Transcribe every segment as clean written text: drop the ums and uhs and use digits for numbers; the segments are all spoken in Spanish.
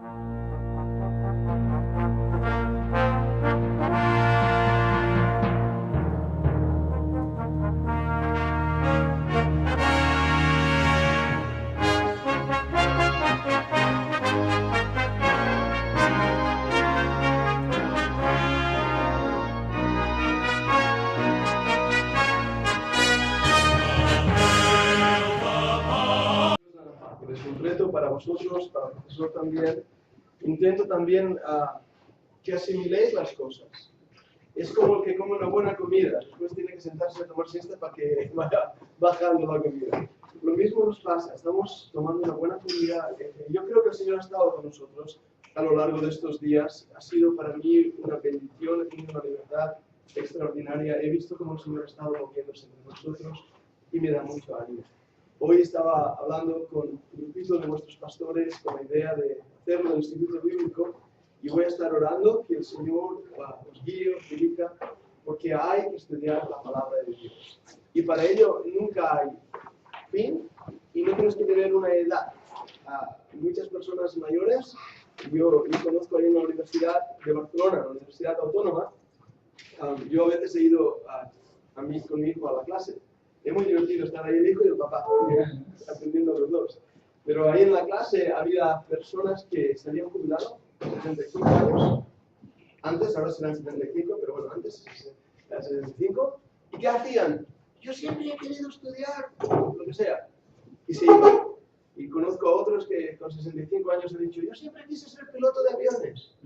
Es un reto para vosotros, para el profesor también. Intento también que asimiléis las cosas. Es como el que come una buena comida, después tiene que sentarse a tomar siesta para que vaya bajando la comida. Lo mismo nos pasa, estamos tomando una buena comida. Yo creo que el Señor ha estado con nosotros a lo largo de estos días. Ha sido para mí una bendición, he tenido una libertad extraordinaria. He visto cómo el Señor ha estado moviéndose entre nosotros y me da mucho ánimo. Hoy estaba hablando con un grupito de nuestros pastores con la idea de hacerlo en el Instituto Bíblico y voy a estar orando que el Señor os guíe, os dirija, porque hay que estudiar la palabra de Dios. Y para ello nunca hay fin y no tienes que tener una edad. Muchas personas mayores, yo conozco ahí en la Universidad de Barcelona, la Universidad Autónoma, yo a veces he ido con mi hijo a la clase. Es muy divertido estar ahí el hijo y el papá, aprendiendo los dos. Pero ahí en la clase había personas que se habían jubilado a 65 años. Antes, ahora serán 75, pero bueno, antes eran 75. ¿Y qué hacían? Yo siempre he querido estudiar, lo que sea. Y se iban. Y conozco a otros que con 65 años han dicho, yo siempre quise ser piloto de aviones.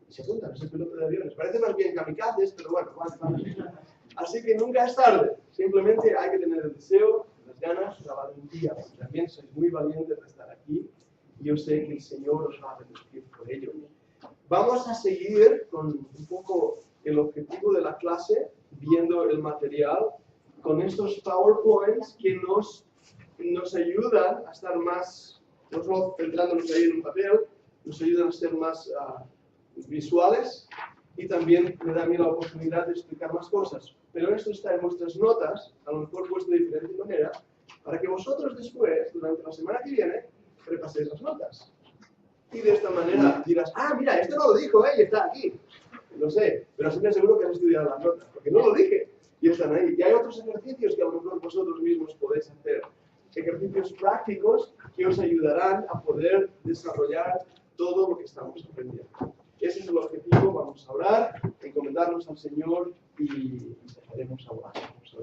Y se apuntan a ser piloto de aviones. Parece más bien kamikazes, pero bueno, vale. Así que nunca es tarde, simplemente hay que tener el deseo, las ganas, la valentía. También sois muy valientes de estar aquí y yo sé que el Señor os va a bendecir por ello. Vamos a seguir con un poco el objetivo de la clase, viendo el material, con estos PowerPoints que nos ayudan a estar más, no solo centrándonos ahí en un papel, nos ayudan a ser más visuales. Y también me da a mí la oportunidad de explicar más cosas. Pero esto está en vuestras notas, a lo mejor puesto de diferente manera, para que vosotros después, durante la semana que viene, repaséis las notas. Y de esta manera dirás, mira, esto no lo dijo, y está aquí. No sé, pero sí me aseguro que has estudiado las notas, porque no lo dije, y están ahí. Y hay otros ejercicios que a lo mejor vosotros mismos podéis hacer. Ejercicios prácticos que os ayudarán a poder desarrollar todo lo que estamos aprendiendo. Ese es el objetivo, vamos a orar, encomendarnos al Señor y empezaremos a orar.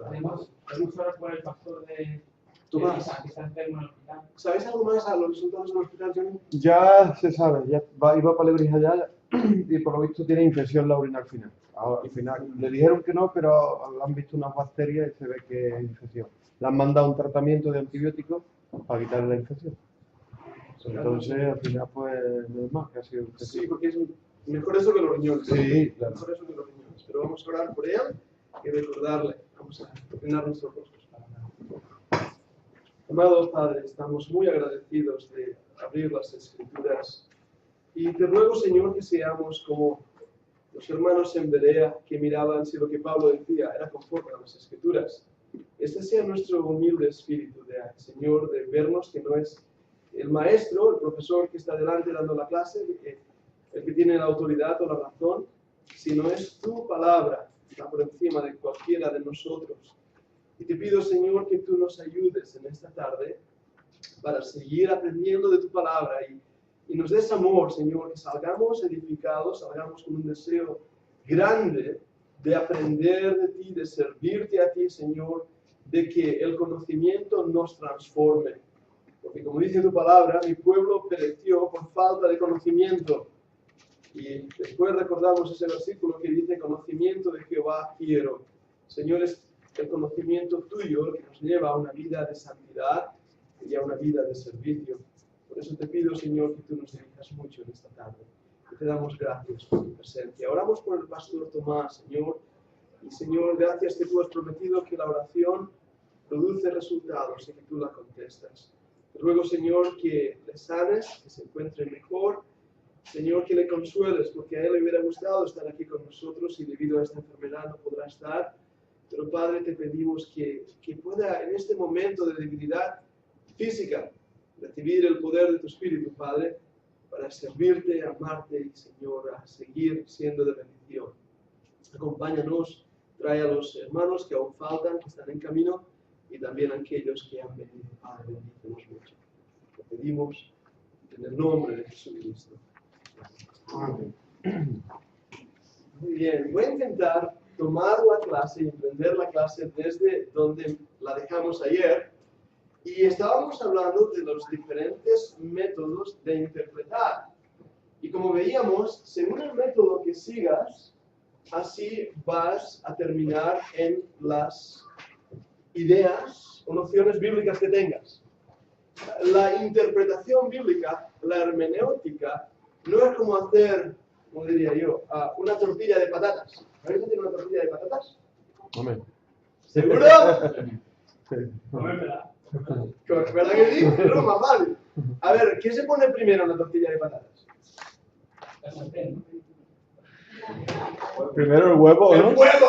Además, podemos orar por el pastor de Tomás, que está enfermo en el hospital. ¿Sabéis algo más a los resultados del hospital, Johnny? Ya se sabe, iba para Lebrija ya y por lo visto tiene infección la orina al final. Al final. Le dijeron que no, pero le han visto unas bacterias y se ve que es infección. Le han mandado un tratamiento de antibióticos para quitarle la infección. Entonces, al final, pues, no es más que ha sido infección. Sí, porque es mejor eso que los riñones. Sí, claro. Mejor eso que los riñones. Pero vamos a orar por él y recordarle. Vamos a inclinar nuestros rostros para nada. Amado Padre, estamos muy agradecidos de abrir las Escrituras. Y te ruego, Señor, que seamos como los hermanos en Berea que miraban si lo que Pablo decía era conforme a las Escrituras. Este sea nuestro humilde espíritu, Señor, de vernos que no es el maestro, el profesor que está delante dando la clase, el que tiene la autoridad o la razón, sino es tu palabra, que está por encima de cualquiera de nosotros. Y te pido, Señor, que tú nos ayudes en esta tarde para seguir aprendiendo de tu palabra y nos des amor, Señor, que salgamos edificados, salgamos con un deseo grande de aprender de ti, de servirte a ti, Señor, de que el conocimiento nos transforme. Porque como dice tu palabra, mi pueblo pereció por falta de conocimiento. Y después recordamos ese versículo que dice, conocimiento de Jehová quiero. Señor, es el conocimiento tuyo el que nos lleva a una vida de santidad y a una vida de servicio. Por eso te pido, Señor, que tú nos dirijas mucho en esta tarde. Y te damos gracias por tu presencia. Oramos por el pastor Tomás, Señor. Y Señor, gracias que tú has prometido que la oración produce resultados y que tú la contestas. Te ruego, Señor, que le sanes, que se encuentre mejor. Señor, que le consueles, porque a él le hubiera gustado estar aquí con nosotros y debido a esta enfermedad no podrá estar. Pero, Padre, te pedimos que pueda en este momento de debilidad física recibir el poder de tu Espíritu, Padre, para servirte, amarte y, Señor, a seguir siendo de bendición. Acompáñanos, trae a los hermanos que aún faltan, que están en camino, y también a aquellos que han venido. Padre, bendícenos mucho. Lo pedimos en el nombre de Jesucristo. Amén. Muy bien, voy a intentar tomar la clase y emprender la clase desde donde la dejamos ayer. Y estábamos hablando de los diferentes métodos de interpretar. Y como veíamos, según el método que sigas, así vas a terminar en las ideas o nociones bíblicas que tengas. La interpretación bíblica, la hermenéutica, no es como hacer, como diría yo, una tortilla de patatas. ¿Habéis hecho una tortilla de patatas? Amén. ¿Seguro? Sí. ¿Verdad que sí? Es lo más fácil. A ver, ¿qué se pone primero en la tortilla de patatas? La sartén, Primero el huevo, ¡El ¿no? huevo!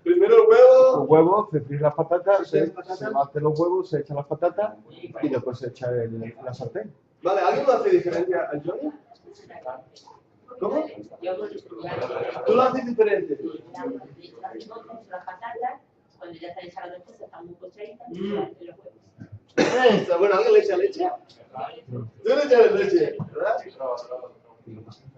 Primero el huevo. Los huevos, se fríen las patatas, Se se fríen las patatas. baten los huevos, se echan las patatas y después se echa la sartén. Vale, ¿alguien lo hace diferente a Johnny? ¿Cómo? Tú lo haces diferente. Las patatas, cuando ya está hecha la tortilla, están muy cochaditas, y los huevos. Está bueno, ¿alguien le echa leche? Tú le echas leche, ¿verdad?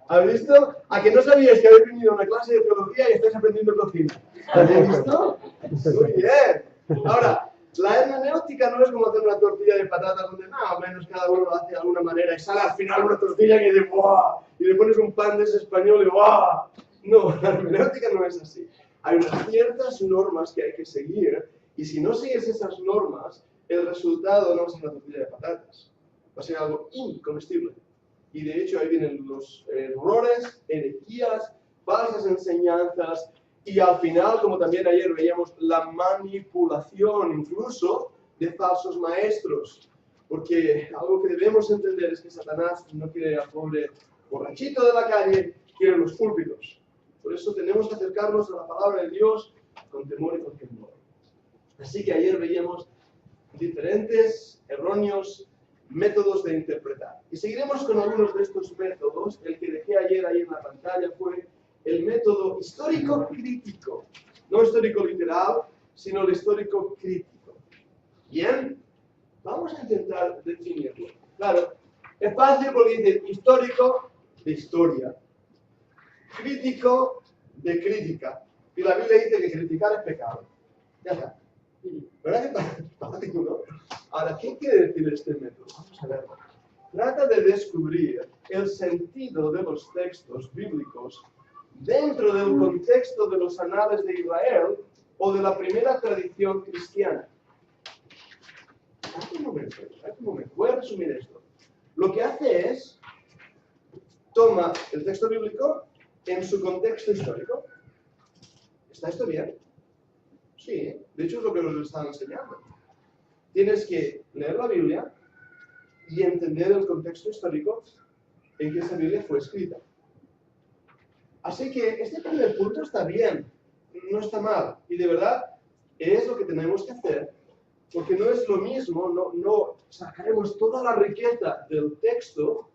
¿Has visto? ¿A que no sabías que habéis venido a una clase de teología y estáis aprendiendo cocina? ¿Has visto? Muy bien. Ahora, la hermenéutica no es como hacer una tortilla de patatas donde más o menos cada uno lo hace de alguna manera y sale al final una tortilla que dice ¡buah! Y le pones un pan de ese español y ¡buah! No, la hermenéutica no es así. Hay unas ciertas normas que hay que seguir y si no sigues esas normas, el resultado no va a ser una tortilla de patatas. Va a ser algo incomestible. Y de hecho ahí vienen los errores, herejías, falsas enseñanzas y al final, como también ayer veíamos, la manipulación incluso de falsos maestros. Porque algo que debemos entender es que Satanás no quiere al pobre borrachito de la calle, quiere los púlpitos. Por eso tenemos que acercarnos a la palabra de Dios con temor y con temor. Así que ayer veíamos diferentes, erróneos métodos de interpretar. Y seguiremos con algunos de estos métodos. El que dejé ayer ahí en la pantalla fue el método histórico-crítico. No histórico literal, sino el histórico crítico. Bien, vamos a intentar definirlo. Claro, es fácil porque dice histórico de historia, crítico de crítica. Y la Biblia dice que criticar es pecado. Ya está. ¿Verdad que es fácil, no? Ahora, ¿qué quiere decir este método? Vamos a verlo. Trata de descubrir el sentido de los textos bíblicos dentro del contexto de los anales de Israel o de la primera tradición cristiana. Un momento. Voy a resumir esto. Lo que hace es, toma el texto bíblico en su contexto histórico. ¿Está esto bien? Sí, de hecho es lo que nos están enseñando. Tienes que leer la Biblia y entender el contexto histórico en que esa Biblia fue escrita. Así que este primer punto está bien, no está mal. Y de verdad es lo que tenemos que hacer, porque no es lo mismo, no sacaremos toda la riqueza del texto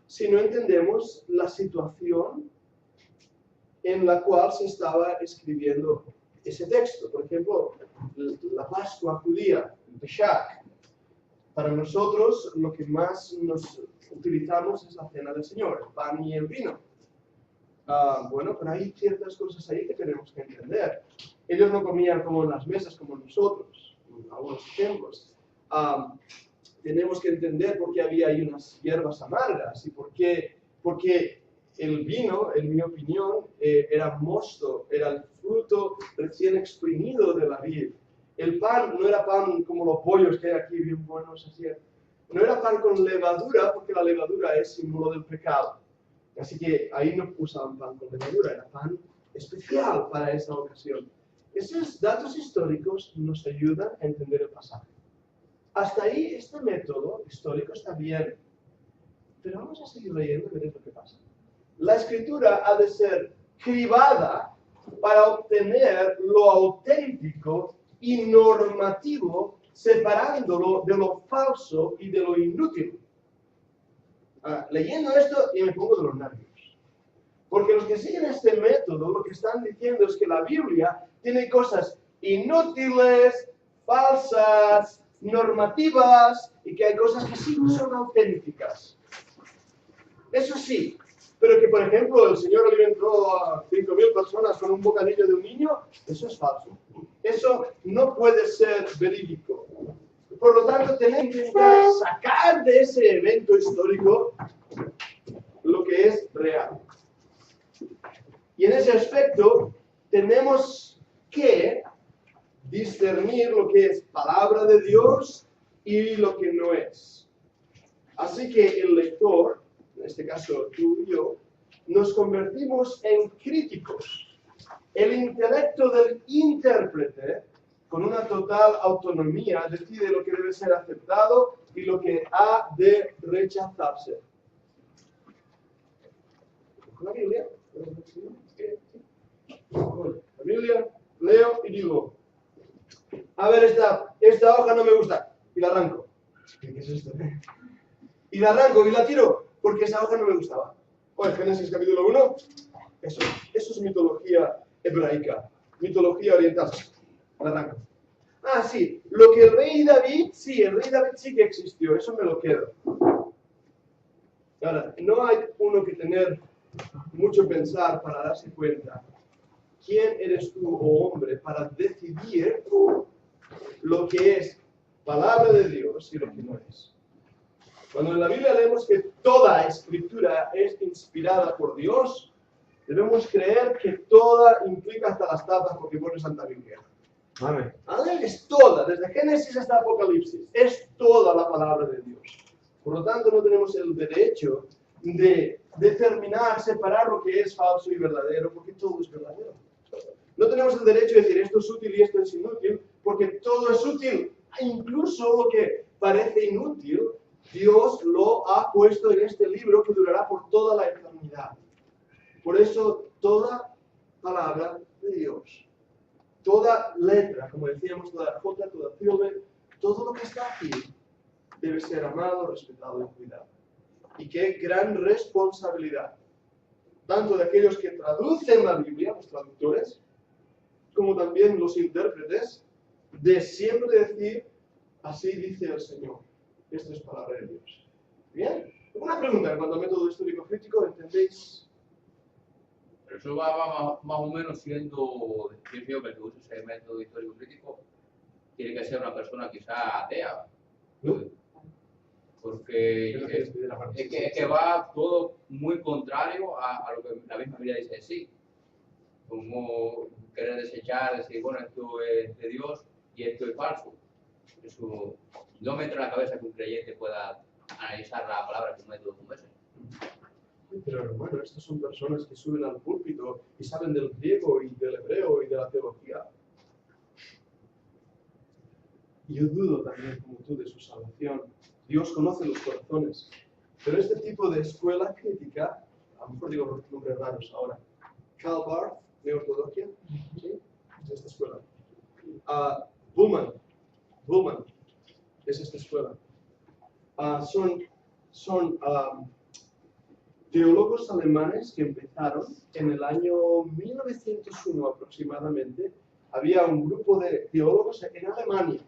si no entendemos la situación en la cual se estaba escribiendo ese texto. Por ejemplo, la Pascua judía, el Pesach. Para nosotros lo que más nos utilizamos es la cena del Señor, el pan y el vino. Bueno, pero hay ciertas cosas ahí que tenemos que entender. Ellos no comían como en las mesas como nosotros, algunos ejemplos. Tenemos que entender por qué había ahí unas hierbas amargas y por qué el vino, en mi opinión, era mosto, era el fruto recién exprimido de la vid. El pan no era pan como los pollos que hay aquí, bien buenos, así. No era pan con levadura, porque la levadura es símbolo del pecado. Así que ahí no usaban pan con levadura, era pan especial para esa ocasión. Esos datos históricos nos ayudan a entender el pasaje. Hasta ahí este método histórico está bien. Pero vamos a seguir leyendo y ver lo que pasa. La escritura ha de ser cribada para obtener lo auténtico y normativo separándolo de lo falso y de lo inútil. Leyendo esto y me pongo de los nervios. Porque los que siguen este método, lo que están diciendo es que la Biblia tiene cosas inútiles, falsas, normativas, y que hay cosas que sí son auténticas. Eso sí, pero que, por ejemplo, el Señor alimentó a 5.000 personas con un bocadillo de un niño, eso es falso. Eso no puede ser verídico. Por lo tanto, tenemos que intentar sacar de ese evento histórico lo que es real. Y en ese aspecto, tenemos que discernir lo que es palabra de Dios y lo que no es. Así que el lector, en este caso tú y yo, nos convertimos en críticos. El intelecto del intérprete, con una total autonomía, decide lo que debe ser aceptado y lo que ha de rechazarse. ¿Con la Biblia? La Biblia, leo y digo, a ver, esta hoja no me gusta, y la arranco. ¿Qué es esto? Y la arranco y la tiro, porque esa hoja no me gustaba. Oye, Génesis capítulo 1, eso es mitología hebraica, mitología oriental. La arranco. Ah, sí, lo que el rey David sí que existió, eso me lo quedo. Ahora, no hay uno que tener mucho pensar para darse cuenta quién eres tú, oh hombre, para decidir lo que es palabra de Dios y lo que no es. Cuando en la Biblia leemos que toda escritura es inspirada por Dios, debemos creer que toda implica hasta las tapas porque pone Santa Biblia. Amén. Es toda, desde Génesis hasta Apocalipsis, es toda la palabra de Dios. Por lo tanto, no tenemos el derecho de determinar, separar lo que es falso y verdadero, porque todo es verdadero. No tenemos el derecho de decir esto es útil y esto es inútil, porque todo es útil. Incluso lo que parece inútil, Dios lo ha puesto en este libro que durará por toda la eternidad. Por eso, toda palabra de Dios, toda letra, como decíamos, toda jota, toda tilde, todo lo que está aquí debe ser amado, respetado y cuidado. Y qué gran responsabilidad, tanto de aquellos que traducen la Biblia, los traductores, como también los intérpretes, de siempre decir, así dice el Señor. Esto es palabra de Dios. ¿Bien? Una pregunta en cuanto al método histórico crítico, ¿entendéis? Pero eso va más o menos siendo, yo que el que use ese método histórico crítico tiene que ser una persona quizá atea. ¿No? Porque es que va todo muy contrario a lo que la misma Biblia dice en sí. Como querer desechar, decir, bueno, esto es de Dios y esto es falso. Eso no me entra en la cabeza que un creyente pueda analizar la palabra con un método como ese. Pero hermano, estas son personas que suben al púlpito y saben del griego y del hebreo y de la teología. Yo dudo también, como tú, de su salvación. Dios conoce los corazones. Pero este tipo de escuela crítica, a lo mejor digo nombres raros ahora, Karl Barth, de ortodoxia, ¿sí? Es esta escuela. Bullman, es esta escuela. Son teólogos alemanes que empezaron en el año 1901 aproximadamente. Había un grupo de teólogos en Alemania.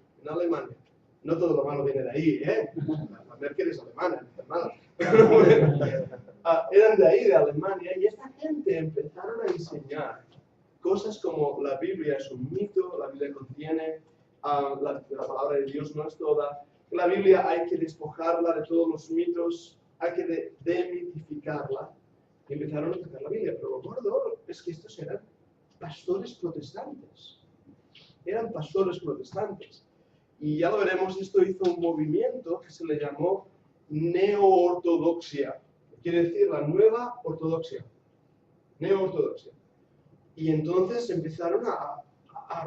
No todo lo malo viene de ahí, ¿eh? La Merkel es alemana, no es nada. Eran de ahí, de Alemania, y esta gente empezaron a enseñar cosas como la Biblia es un mito, la Biblia contiene, la palabra de Dios no es toda, la Biblia hay que despojarla de todos los mitos, hay que demitificarla. Y empezaron a tocar la Biblia, pero lo gordo es que estos eran pastores protestantes. Y ya lo veremos, esto hizo un movimiento que se le llamó neo-ortodoxia. Quiere decir la nueva ortodoxia. Neo-ortodoxia. Y entonces empezaron a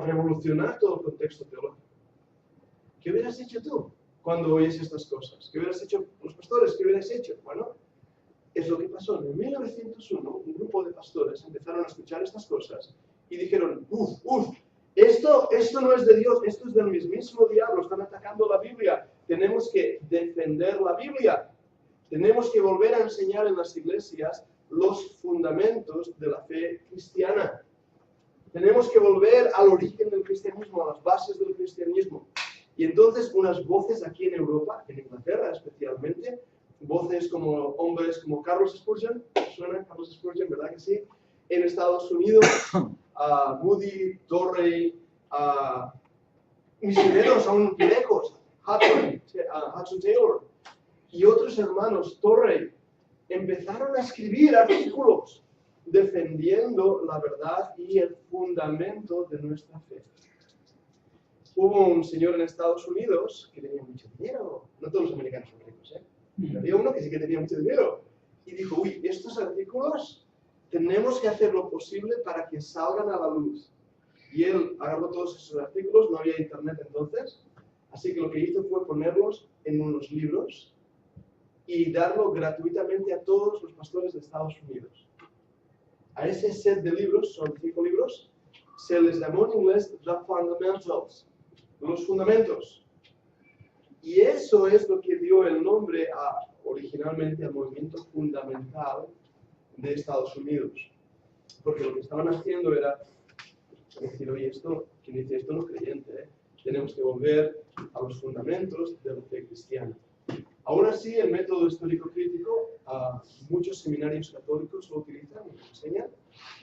revolucionar todo el contexto teológico. ¿Qué hubieras hecho tú cuando oyes estas cosas? ¿Qué hubieras hecho los pastores? ¿Qué hubieras hecho? Bueno, es lo que pasó. En 1901, un grupo de pastores empezaron a escuchar estas cosas y dijeron, Esto no es de Dios, esto es del mismísimo diablo, están atacando la Biblia. Tenemos que defender la Biblia. Tenemos que volver a enseñar en las iglesias los fundamentos de la fe cristiana. Tenemos que volver al origen del cristianismo, a las bases del cristianismo. Y entonces unas voces aquí en Europa, en Inglaterra especialmente, voces como hombres como Carlos Spurgeon, ¿suena Carlos Spurgeon, verdad que sí? En Estados Unidos, Moody, Torrey, misioneros aún lejos, Hudson Taylor y otros hermanos, Torrey, empezaron a escribir artículos defendiendo la verdad y el fundamento de nuestra fe. Hubo un señor en Estados Unidos que tenía mucho dinero, no todos los americanos son ricos, pero había uno que sí que tenía mucho dinero, y dijo, uy, estos artículos tenemos que hacer lo posible para que salgan a la luz. Y él agarró todos esos artículos, no había internet entonces, así que lo que hizo fue ponerlos en unos libros y darlo gratuitamente a todos los pastores de Estados Unidos. A ese set de libros, son 5 libros, se les llamó en inglés The Fundamentals, los fundamentos. Y eso es lo que dio el nombre originalmente al movimiento fundamental de Estados Unidos. Porque lo que estaban haciendo era decir, oye, quien dice esto no es creyente, tenemos que volver a los fundamentos de la fe cristiana. Aún así, el método histórico crítico, muchos seminarios católicos lo utilizan y lo enseñan,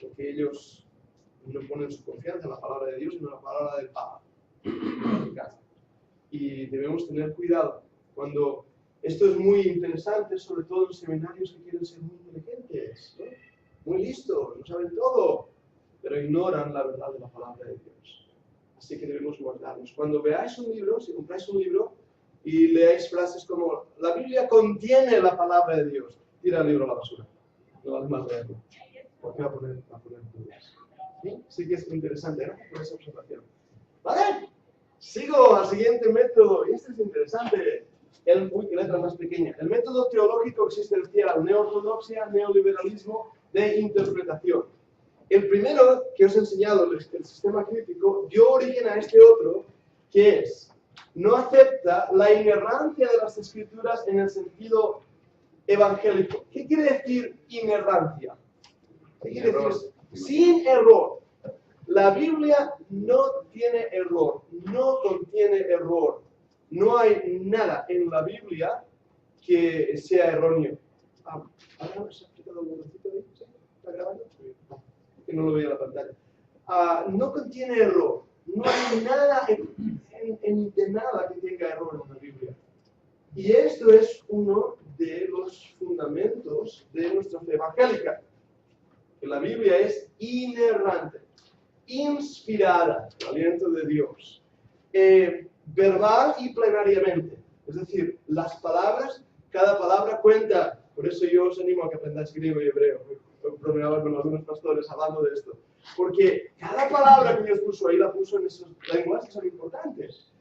porque ellos no ponen su confianza en la palabra de Dios, sino en la palabra del Papa. Y debemos tener cuidado. Cuando esto es muy interesante, sobre todo en seminarios que quieren ser muy inteligentes, ¿no? Muy listos, lo saben todo, pero ignoran la verdad de la palabra de Dios. Así que debemos guardarnos. Cuando veáis un libro, si compráis un libro, y leáis frases como, la Biblia contiene la palabra de Dios, tira el libro a la basura. No vale más leerlo. Porque va a poner dudas. ¿Sí? Sí que es interesante, gracias por esa observación. ¿Vale? Sigo al siguiente método, y este es interesante. Qué letra más pequeña. El método teológico existencial, neortodoxia, neoliberalismo de interpretación. El primero que os he enseñado, el sistema crítico, dio origen a este otro, que es no acepta la inerrancia de las escrituras en el sentido evangélico. ¿Qué quiere decir inerrancia? ¿Qué quiere decir? Sin error. La Biblia no tiene error, no contiene error. No hay nada en la Biblia que sea erróneo. ¿Ahora se ha explicado un momentito ahí? ¿Sí? ¿Está grabando? Que no lo veía en la pantalla. No contiene error. No hay nada de nada que tenga error en la Biblia. Y esto es uno de los fundamentos de nuestra fe evangélica. Que la Biblia es inerrante, inspirada, el aliento de Dios, verbal y plenariamente. Es decir, las palabras, cada palabra cuenta. Por eso yo os animo a que aprendáis griego y hebreo. Bromeaba con algunos pastores hablando de esto. Porque cada palabra que Dios puso ahí la puso en esas lenguas que son importantes.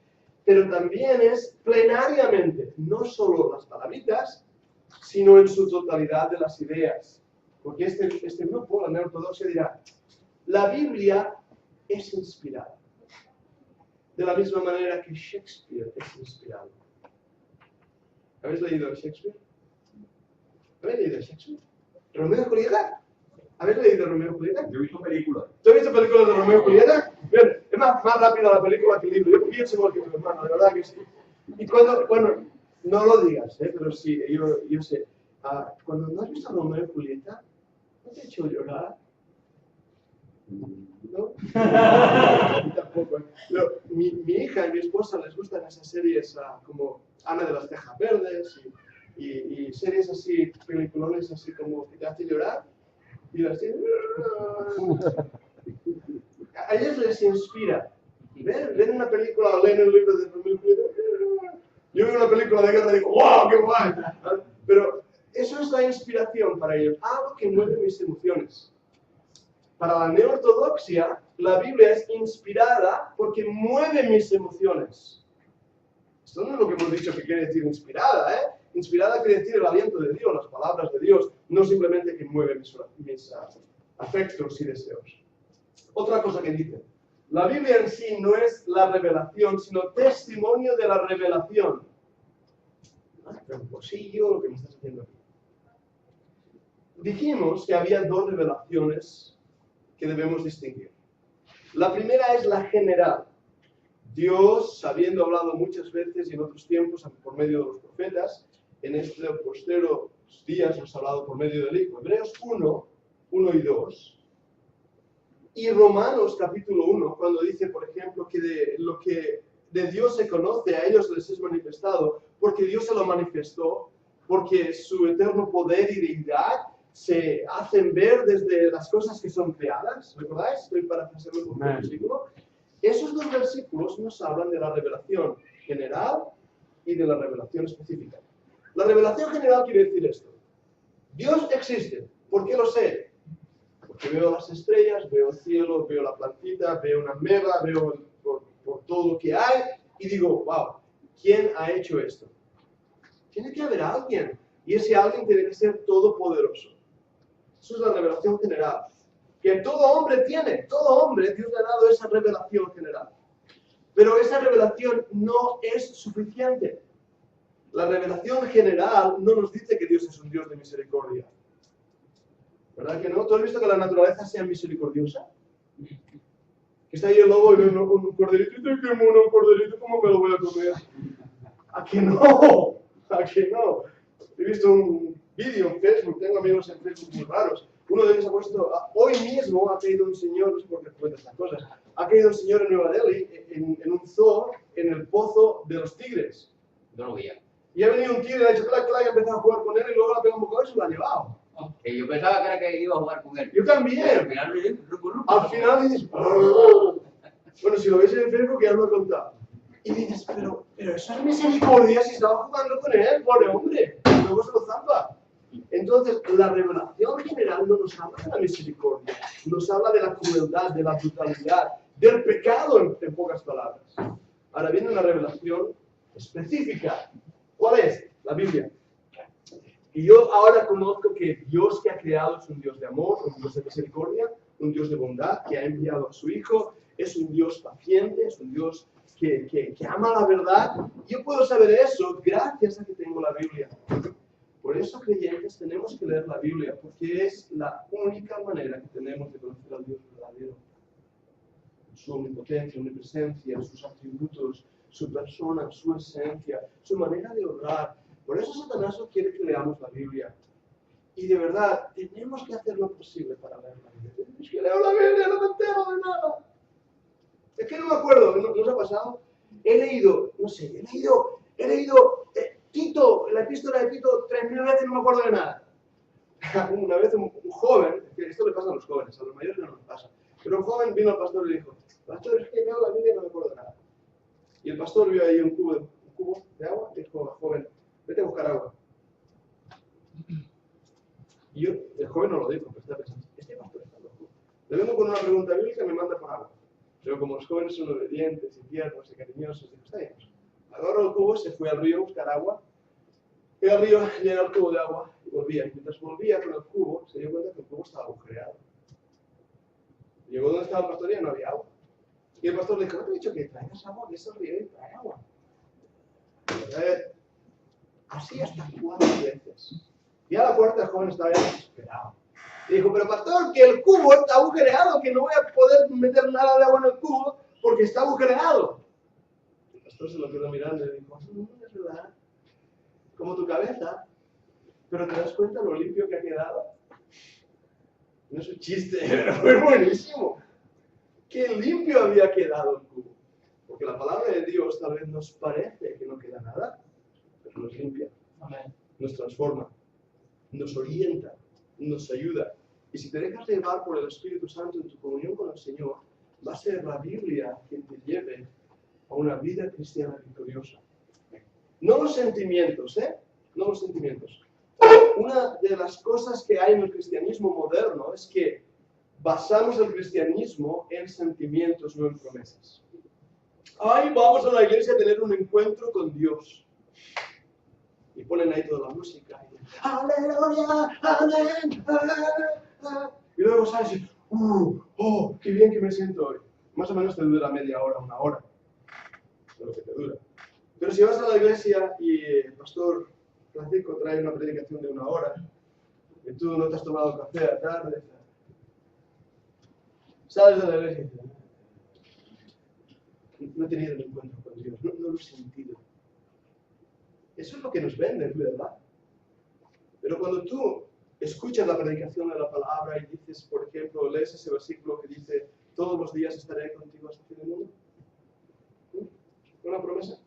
Pero también es plenariamente, no solo las palabritas, sino en su totalidad de las ideas. Porque este grupo, la neortodoxia, dirá, la Biblia es inspirada. De la misma manera que Shakespeare es inspirado. ¿Habéis leído Shakespeare? ¿Habéis leído Shakespeare? ¿Romeo y Julieta? ¿Habéis leído Romeo y Julieta? Yo he visto películas. ¿Tú has visto películas de Romeo y Julieta? Bien, es más rápida la película que el libro. Yo pienso igual que tu hermano, de verdad que sí. Y bueno, no lo digas, pero sí, yo sé. Cuando no has visto Romeo y Julieta, ¿no te ha hecho llorar? ¿No? Tampoco. Pero mi hija y mi esposa les gustan esas series como Ana de las Tejas Verdes y series así, peliculones así como que te hacen llorar. Y así, a ellos les inspira. Ven una película o leen un libro de Romeo y Julieta. Yo veo una película de guerra y digo, ¡wow, qué guay! Pero eso es la inspiración para ellos, algo que mueve mis emociones. Para la neortodoxia, la Biblia es inspirada porque mueve mis emociones. Esto no es lo que hemos dicho que quiere decir inspirada, ¿eh? Inspirada quiere decir el aliento de Dios, las palabras de Dios, no simplemente que mueve mis afectos y deseos. Otra cosa que dice, La Biblia en sí no es la revelación, sino testimonio de la revelación. Pero pues sí, yo lo que me estás haciendo aquí. Dijimos que había dos revelaciones que debemos distinguir. La primera es la general. Dios, habiendo hablado muchas veces y en otros tiempos por medio de los profetas, en este postreros días nos ha hablado por medio del Hijo. Hebreos 1 y 2. Y Romanos capítulo 1, cuando dice, por ejemplo, que de lo que de Dios se conoce, a ellos les es manifestado, porque Dios se lo manifestó, porque su eterno poder y deidad se hacen ver desde las cosas que son creadas. ¿Recordáis? Estoy parafraseando un versículo. Esos dos versículos nos hablan de la revelación general y de la revelación específica. La revelación general quiere decir esto. Dios existe. ¿Por qué lo sé? Porque veo las estrellas, veo el cielo, veo la plantita, veo una ameba, veo por todo lo que hay y digo, wow, ¿quién ha hecho esto? Tiene que haber alguien y ese alguien tiene que ser todopoderoso. Eso es la revelación general. Que todo hombre tiene, todo hombre, Dios le ha dado esa revelación general. Pero esa revelación no es suficiente. La revelación general no nos dice que Dios es un Dios de misericordia. ¿Verdad que no? ¿Tú has visto que la naturaleza sea misericordiosa? Que está ahí el lobo y ve un corderito, y te quemo un corderito, ¿cómo me lo voy a comer? ¿A que no? ¿A que no? He visto un vídeo en Facebook, tengo amigos en Facebook muy raros. Uno de ellos ha puesto, hoy mismo ha caído un señor, no sé por qué cuenta estas cosas, ha caído un señor en Nueva Delhi, en un zoo, en el pozo de los tigres. No lo veía. Y ha venido un tigre, le ha dicho, clac, clac, y ha empezado a jugar con él, y luego le ha pegado un bocado y se lo ha llevado. Que yo pensaba que era que iba a jugar con él. Yo también. Al final dices, bueno, si lo veis en el Facebook ya lo he contado. Y dices, pero eso es misericordia si estaba jugando con él, pobre hombre. Y luego se lo zampa. Entonces, la revelación general no nos habla de la misericordia, nos habla de la crueldad, de la brutalidad, del pecado, en pocas palabras. Ahora viene una revelación específica. ¿Cuál es? La Biblia. Y yo ahora conozco que Dios que ha creado es un Dios de amor, un Dios de misericordia, un Dios de bondad, que ha enviado a su Hijo, es un Dios paciente, es un Dios que ama la verdad. Yo puedo saber eso gracias a que tengo la Biblia. Por eso, creyentes, tenemos que leer la Biblia, porque es la única manera que tenemos de conocer al Dios verdadero. Su omnipotencia, omnipresencia, sus atributos, su persona, su esencia, su manera de obrar. Por eso Satanás no quiere que leamos la Biblia. Y de verdad, tenemos que hacer lo posible para leer la Biblia. Tenemos que leer la Biblia, no me entero de nada. Es que no me acuerdo, ¿no os ha pasado? He leído Tito, la epístola de Tito 3000 veces y no me acuerdo de nada. Una vez un joven, que esto le pasa a los jóvenes, a los mayores no les pasa, pero un joven vino al pastor y le dijo, pastor, es que leo la Biblia y no me acuerdo de nada. Y el pastor vio ahí un cubo de agua y dijo al joven, vete a buscar agua. Y el joven no lo dijo, pero está pensando, este pastor está loco. Le vengo con una pregunta bíblica y me manda por agua. Pero como los jóvenes son obedientes y tiernos y cariñosos, dijo, está bien. Agarró el cubo, se fue al río a buscar agua. Fue al río, llenó el cubo de agua y volvía. Mientras volvía con el cubo, se dio cuenta que el cubo estaba agujereado. Llegó donde estaba el pastor y no había agua. Y el pastor le dijo, ¿no te he dicho que traigas agua de ese río y trae agua? Así hasta 4 veces. Y a la cuarta el joven estaba ya desesperado. Y dijo, pero pastor, que el cubo está agujereado, que no voy a poder meter nada de agua en el cubo porque está agujereado. El pastor se lo quedó mirando y le dijo, no, es verdad, como tu cabeza, pero ¿te das cuenta lo limpio que ha quedado? No es un chiste, pero fue buenísimo. Qué limpio había quedado el cubo. Porque la palabra de Dios tal vez nos parece que no queda nada, pero nos limpia, nos transforma, nos orienta, nos ayuda. Y si te dejas llevar por el Espíritu Santo en tu comunión con el Señor, va a ser la Biblia quien te lleve a una vida cristiana victoriosa. No los sentimientos, No los sentimientos. Una de las cosas que hay en el cristianismo moderno es que basamos el cristianismo en sentimientos, no en promesas. Ay, vamos a la iglesia a tener un encuentro con Dios. Y ponen ahí toda la música. Y aleluya, amén. Y luego sales y, qué bien que me siento hoy. más o menos te dura media hora, una hora, de lo que te dura. Pero si vas a la iglesia y el pastor Francisco trae una predicación de una hora, y tú no te has tomado café a tarde, sales de la iglesia y dices, no he tenido el encuentro con Dios, no lo he sentido. Eso es lo que nos venden, ¿verdad? Pero cuando tú escuchas la predicación de la palabra y dices, por ejemplo, lees ese versículo que dice, todos los días estaré contigo hasta el fin del mundo. ¿Una promesa?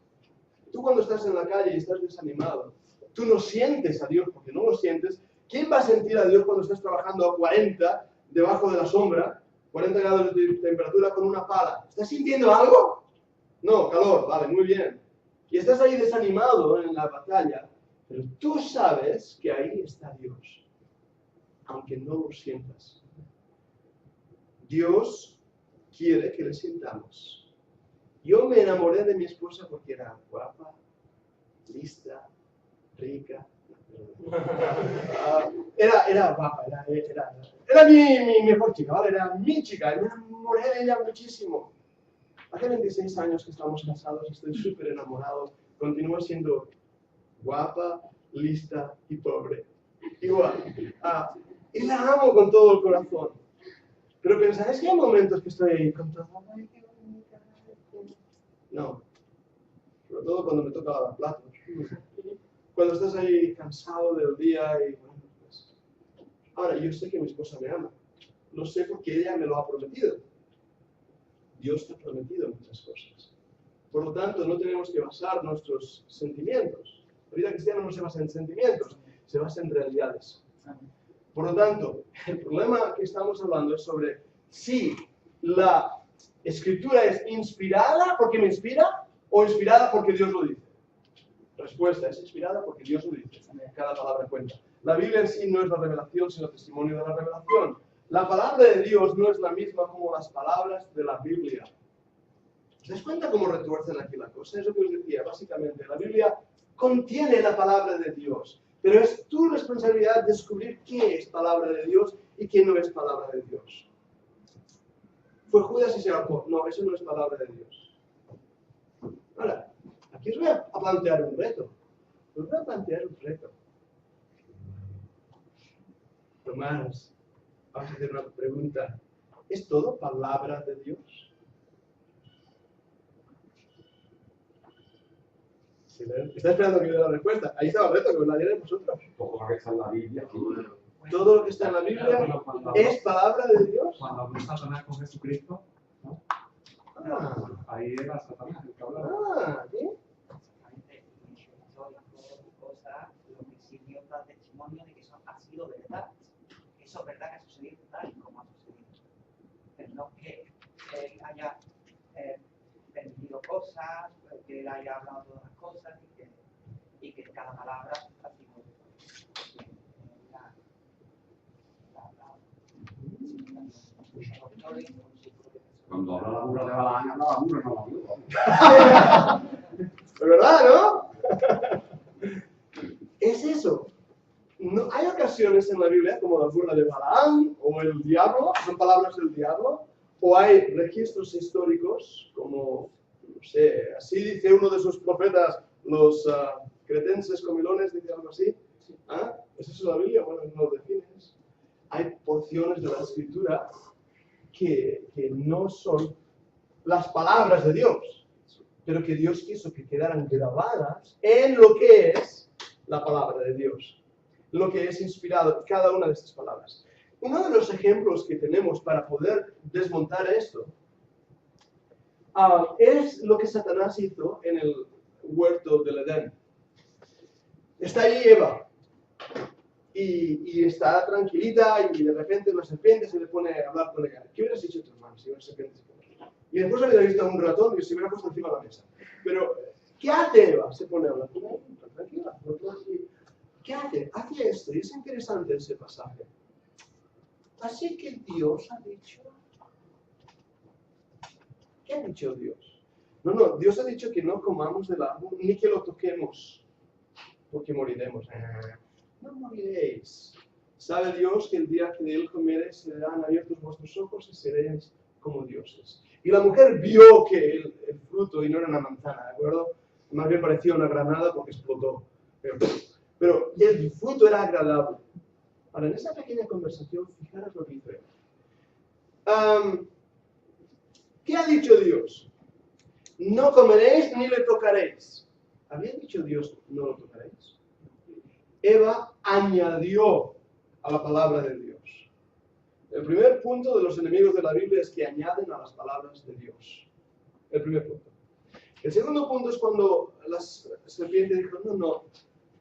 Tú cuando estás en la calle y estás desanimado, tú no sientes a Dios porque no lo sientes. ¿Quién va a sentir a Dios cuando estás trabajando a 40 debajo de la sombra, 40 grados de temperatura con una pala? ¿Estás sintiendo algo? No, calor, vale, muy bien. Y estás ahí desanimado en la batalla, pero tú sabes que ahí está Dios, aunque no lo sientas. Dios quiere que le sintamos. Yo me enamoré de mi esposa porque era guapa, lista, rica. Era guapa, era mi mejor chica, ¿vale? Era mi chica, me enamoré de ella muchísimo. Hace 26 años que estamos casados, estoy súper enamorado, continúo siendo guapa, lista y pobre. Igual. Y la amo con todo el corazón. Pero pensáis que hay momentos que estoy con todo. No. Sobre todo cuando me toca lavar platos. Cuando estás ahí cansado del día y bueno, pues. Ahora, yo sé que mi esposa me ama. Lo sé porque ella me lo ha prometido. Dios te ha prometido muchas cosas. Por lo tanto, no tenemos que basar nuestros sentimientos. La vida cristiana no se basa en sentimientos, se basa en realidades. Por lo tanto, el problema que estamos hablando es sobre si la escritura es inspirada porque me inspira o inspirada porque Dios lo dice. Respuesta, es inspirada porque Dios lo dice. Cada palabra cuenta. La Biblia en sí no es la revelación, sino testimonio de la revelación. La palabra de Dios no es la misma como las palabras de la Biblia. ¿Os dais cuenta cómo retuercen aquí la cosa? Es lo que os decía, básicamente. La Biblia contiene la palabra de Dios, pero es tu responsabilidad descubrir qué es palabra de Dios y qué no es palabra de Dios. Fue Judas y se ahorcó. No, eso no es palabra de Dios. Ahora, aquí os voy a plantear un reto. Os voy a plantear un reto. Tomás, vamos a hacer una pregunta. ¿Es todo palabra de Dios? Está esperando que me dé la respuesta. Ahí estaba el reto, que os la diré vosotros. Todo lo que está en la Biblia. Todo lo que está en la Biblia es palabra de Dios. Cuando habló Satanás con Jesucristo, ¿no? Ahí era Satanás el que hablaba. ¿Sí? Cosas, lo que sí Dios da testimonio de que eso ha sido verdad. Eso es verdad que ha sucedido tal y como ha sucedido. Pero no que él haya permitido cosas, que él haya hablado de otras cosas y que cada palabra ha sido Cuando habla la burra de Balaán, habla la burra, no la burra. ¿De verdad, no? Es eso. No, hay ocasiones en la Biblia, como la burra de Balaán o el diablo, son palabras del diablo, o hay registros históricos, como, no sé, así dice uno de sus profetas, los cretenses comilones, dice algo así. ¿Ah? ¿Es eso la Biblia? Bueno, no lo defines. Hay porciones de la Escritura que no son las palabras de Dios, pero que Dios quiso que quedaran grabadas en lo que es la palabra de Dios, lo que es inspirado, cada una de estas palabras. Uno de los ejemplos que tenemos para poder desmontar esto es lo que Satanás hizo en el huerto del Edén. Está ahí Eva. Y está tranquilita y de repente una serpiente se le pone a hablar con ella. ¿Qué hubieras hecho tu hermano si una serpiente se pone? Y después había visto a un ratón que se hubiera puesto encima de la mesa. Pero, ¿qué hace Eva? Se pone a hablar con ella, tranquila. ¿Qué hace? Hace esto, y es interesante ese pasaje. Así que Dios ha dicho... ¿Qué ha dicho Dios? No, Dios ha dicho que no comamos del árbol ni que lo toquemos, porque moriremos. No moriréis. ¿Sabe Dios que el día que de él comiereis serán abiertos vuestros ojos y seréis como dioses. Y la mujer vio que el fruto, y no era una manzana, ¿de acuerdo? Más bien parecía una granada porque explotó. Pero y el fruto era agradable. Ahora, en esa pequeña conversación, fijaros lo que hizo él. ¿Qué ha dicho Dios? No comeréis ni le tocaréis. ¿Había dicho Dios no lo tocaréis? Eva añadió a la palabra de Dios. El primer punto de los enemigos de la Biblia es que añaden a las palabras de Dios. El primer punto. El segundo punto es cuando la serpiente dijo, no,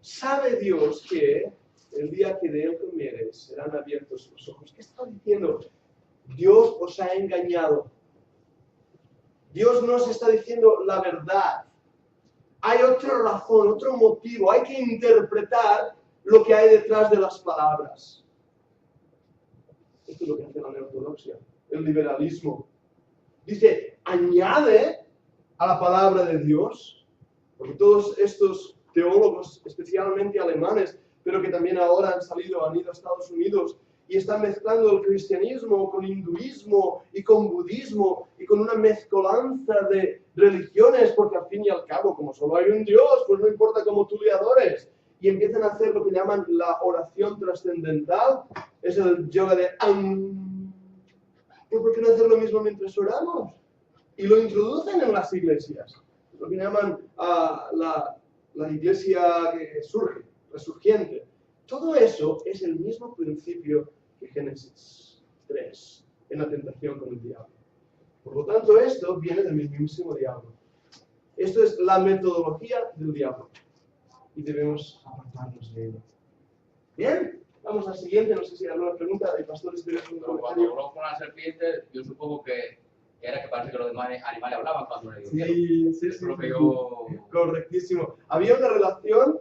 sabe Dios que el día que de él comieres serán abiertos los ojos. ¿Qué está diciendo? Dios os ha engañado. Dios no os está diciendo la verdad. Hay otra razón, otro motivo. Hay que interpretar lo que hay detrás de las palabras. Esto es lo que hace la neortodoxia, el liberalismo. Dice, añade a la palabra de Dios, porque todos estos teólogos, especialmente alemanes, pero que también ahora han ido a Estados Unidos y están mezclando el cristianismo con hinduismo y con budismo y con una mezcolanza de religiones, porque al fin y al cabo, como solo hay un Dios, pues no importa cómo tú le adores. Y empiezan a hacer lo que llaman la oración trascendental, es el yoga de ¿por qué no hacer lo mismo mientras oramos? Y lo introducen en las iglesias, lo que llaman la iglesia que surge, resurgiente. Todo eso es el mismo principio que Génesis 3, en la tentación con el diablo. Por lo tanto, esto viene del mismísimo diablo. Esto es la metodología del diablo. Y debemos apartarnos de ello. Bien, vamos al siguiente. No sé si hay alguna pregunta. El pastor escribe un Cuando comentario. habló con la serpiente, yo supongo que era que parece que los demás animales hablaban cuando le dijeron. Sí. Eso es lo que yo... Correctísimo. Había una relación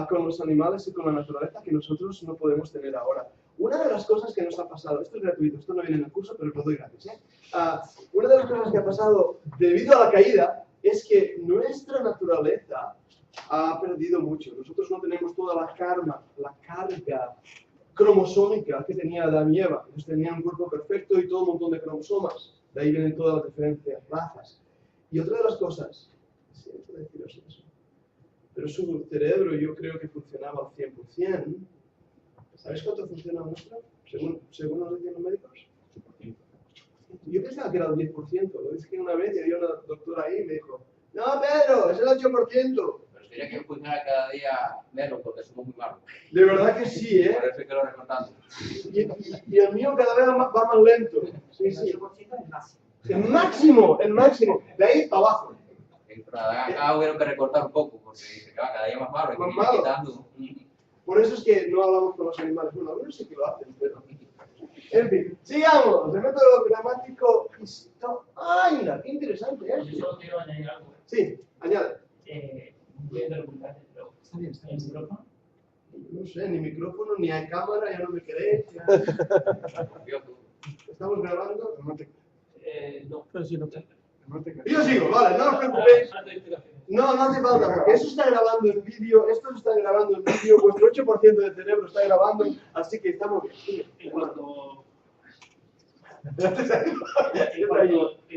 con los animales y con la naturaleza que nosotros no podemos tener ahora. Una de las cosas que nos ha pasado, esto es gratuito, esto no viene en el curso, pero lo doy gratis. Una de las cosas que ha pasado debido a la caída es que nuestra naturaleza ha perdido mucho. Nosotros no tenemos toda la carga cromosómica que tenía Adán y Eva. Ellos tenían un cuerpo perfecto y todo un montón de cromosomas. De ahí vienen todas las diferentes razas. Y otra de las cosas, siento deciros eso, pero su cerebro yo creo que funcionaba al 100%. ¿Sabéis cuánto funciona el nuestro? Según nos dicen los médicos. Yo pensaba que era el 10%. Lo dije una vez y había una doctora ahí y me dijo, no, Pedro, es el 8%. Pero sería que funciona cada día menos porque somos muy malos. De verdad que sí, ¿eh? Por eso es que lo recortamos. Y el mío cada vez va más lento. Sí. El 8% es el máximo. El máximo. De ahí para abajo. Acá hubieron que recortar un poco porque se va cada día más malo. Más Y malo. quitando. Por eso es que no hablamos con los animales. Bueno, algunos sí que lo hacen, pero... En fin, sigamos. El método gramático... ¡Ay, qué interesante! Yo solo quiero añadir algo. Sí, añade. Voy a interrumpirte, pero ¿el micrófono? No sé, ni micrófono, ni hay cámara, ya no me queréis. Ya... ¿Estamos grabando? No. Pero si no, Yo sigo, vale, no os preocupéis. No hace falta, porque eso está grabando en vídeo, esto se está grabando en vídeo, vuestro 8% de cerebro está grabando, así que estamos bien. En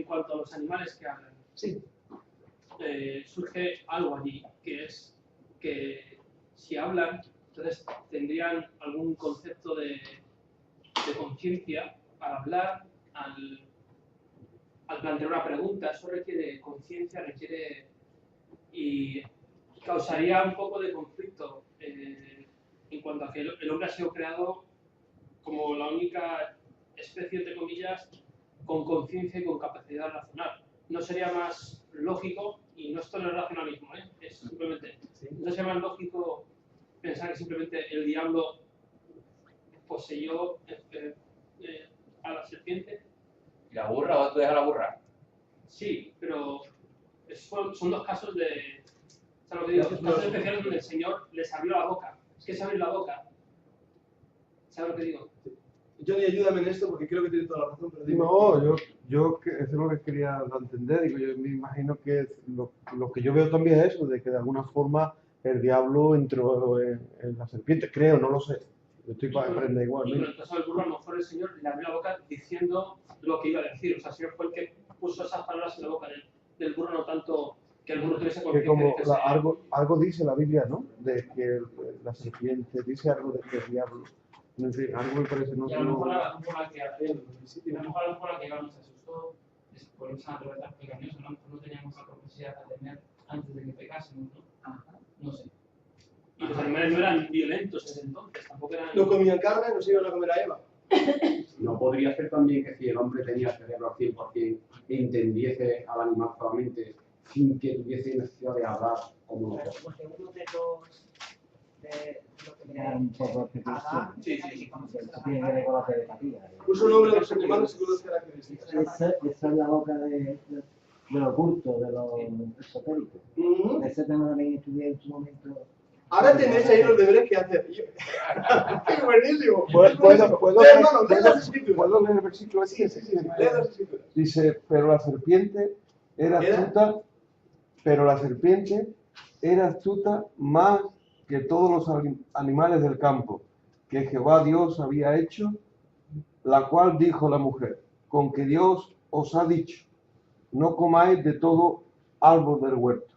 cuanto a los animales que hablan, Sí. surge algo allí, que es que si hablan, entonces tendrían algún concepto de conciencia al hablar, al plantear una pregunta. Eso requiere conciencia, y causaría un poco de conflicto en cuanto a que el hombre ha sido creado como la única especie, entre comillas, con conciencia y con capacidad de razonar. ¿No sería más lógico, y no esto no es racionalismo, es simplemente, no sería más lógico pensar que simplemente el diablo poseyó a la serpiente? ¿Y la burra o tú dejas la burra? Sí, pero son dos casos de... ¿Sabes lo que digo? Dos casos especiales donde el Señor les abrió la boca. ¿Qué es abrir la boca? ¿Sabes lo que digo? Johnny, ayúdame en esto porque creo que tiene toda la razón, pero dime. No, yo eso es lo que quería entender. Digo, yo me imagino que lo que yo veo también es eso, de que de alguna forma el diablo entró en la serpiente, creo, no lo sé. Estoy para aprender Y igual. con el caso del burro, a lo mejor el Señor le abrió la boca diciendo lo que iba a decir. O sea, el Señor fue el que puso esas palabras en la boca del burro, no tanto que el burro tuviese Que conciencia como de que se- algo dice la Biblia, ¿no? De que la serpiente dice algo de que el diablo. En fin, algo me parece no. Y a lo mejor la razón por la que a lo mejor la que Iván nos asustó es por esa naturaleza pecaminosa, ¿no? A lo mejor no teníamos la capacidad de tener antes de que pecásemos, ¿no? No sé. Y los animales no eran violentos desde entonces, tampoco eran... No comían carne, no se iban a comer a Eva. No podría ser también que si el hombre tenía el cerebro al 100% e entendiese al animal solamente sin que tuviese necesidad de hablar como Pero nosotros. porque uno de los de lo que Era un poco Adán Sí, tenía sí. que conocer la tiene que ver con la telepatía. Puso nombre a los animales según las características. Esa es la boca de lo oculto, de lo esotérico. Ujú. Ese tema también estudié en su momento. Ahora tenéis ahí los deberes que hacer. ¡Qué buenísimo! ¿Puedo Hermano, lee las escrituras. leer el versículo este? Sí, lee las escrituras. Dice, pero la serpiente era astuta, pero la serpiente era astuta más que todos los animales del campo que Jehová Dios había hecho, la cual dijo la mujer, con que Dios os ha dicho, no comáis de todo árbol del huerto.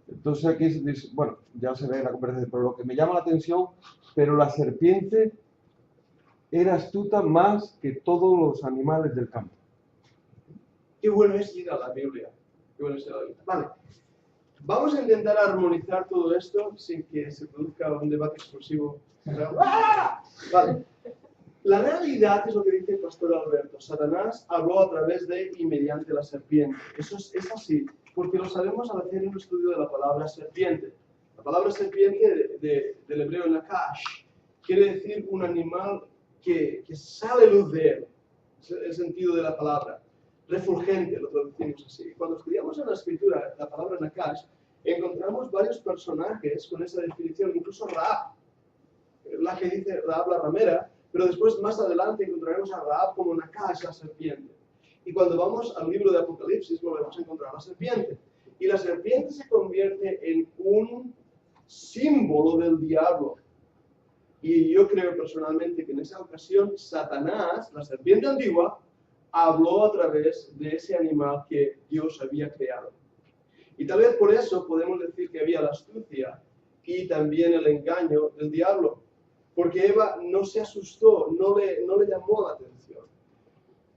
Entonces aquí se dice, bueno, ya se ve la conversación, pero lo que me llama la atención, pero la serpiente era astuta más que todos los animales del campo. Qué bueno es ir a la Biblia. Qué bueno es ir a la Biblia. Vale. Vamos a intentar armonizar todo esto sin que se produzca un debate explosivo. ¡Ah! Vale. La realidad es lo que dice el pastor Alberto. Satanás habló a través de y mediante la serpiente. Eso es así, porque lo sabemos al hacer un estudio de la palabra serpiente. La palabra serpiente del hebreo nakash quiere decir un animal que sale luz de él. Es el sentido de la palabra. Refulgente, lo traducimos así. Cuando estudiamos en la escritura la palabra nakash, encontramos varios personajes con esa definición, incluso Rahab, la que dice Rahab la ramera, pero después más adelante encontraremos a Rahab como Nakash, la serpiente. Y cuando vamos al libro de Apocalipsis volvemos a encontrar a la serpiente. Y la serpiente se convierte en un símbolo del diablo. Y yo creo personalmente que en esa ocasión Satanás, la serpiente antigua, habló a través de ese animal que Dios había creado. Y tal vez por eso podemos decir que había la astucia y también el engaño del diablo. Porque Eva no se asustó, no le llamó la atención.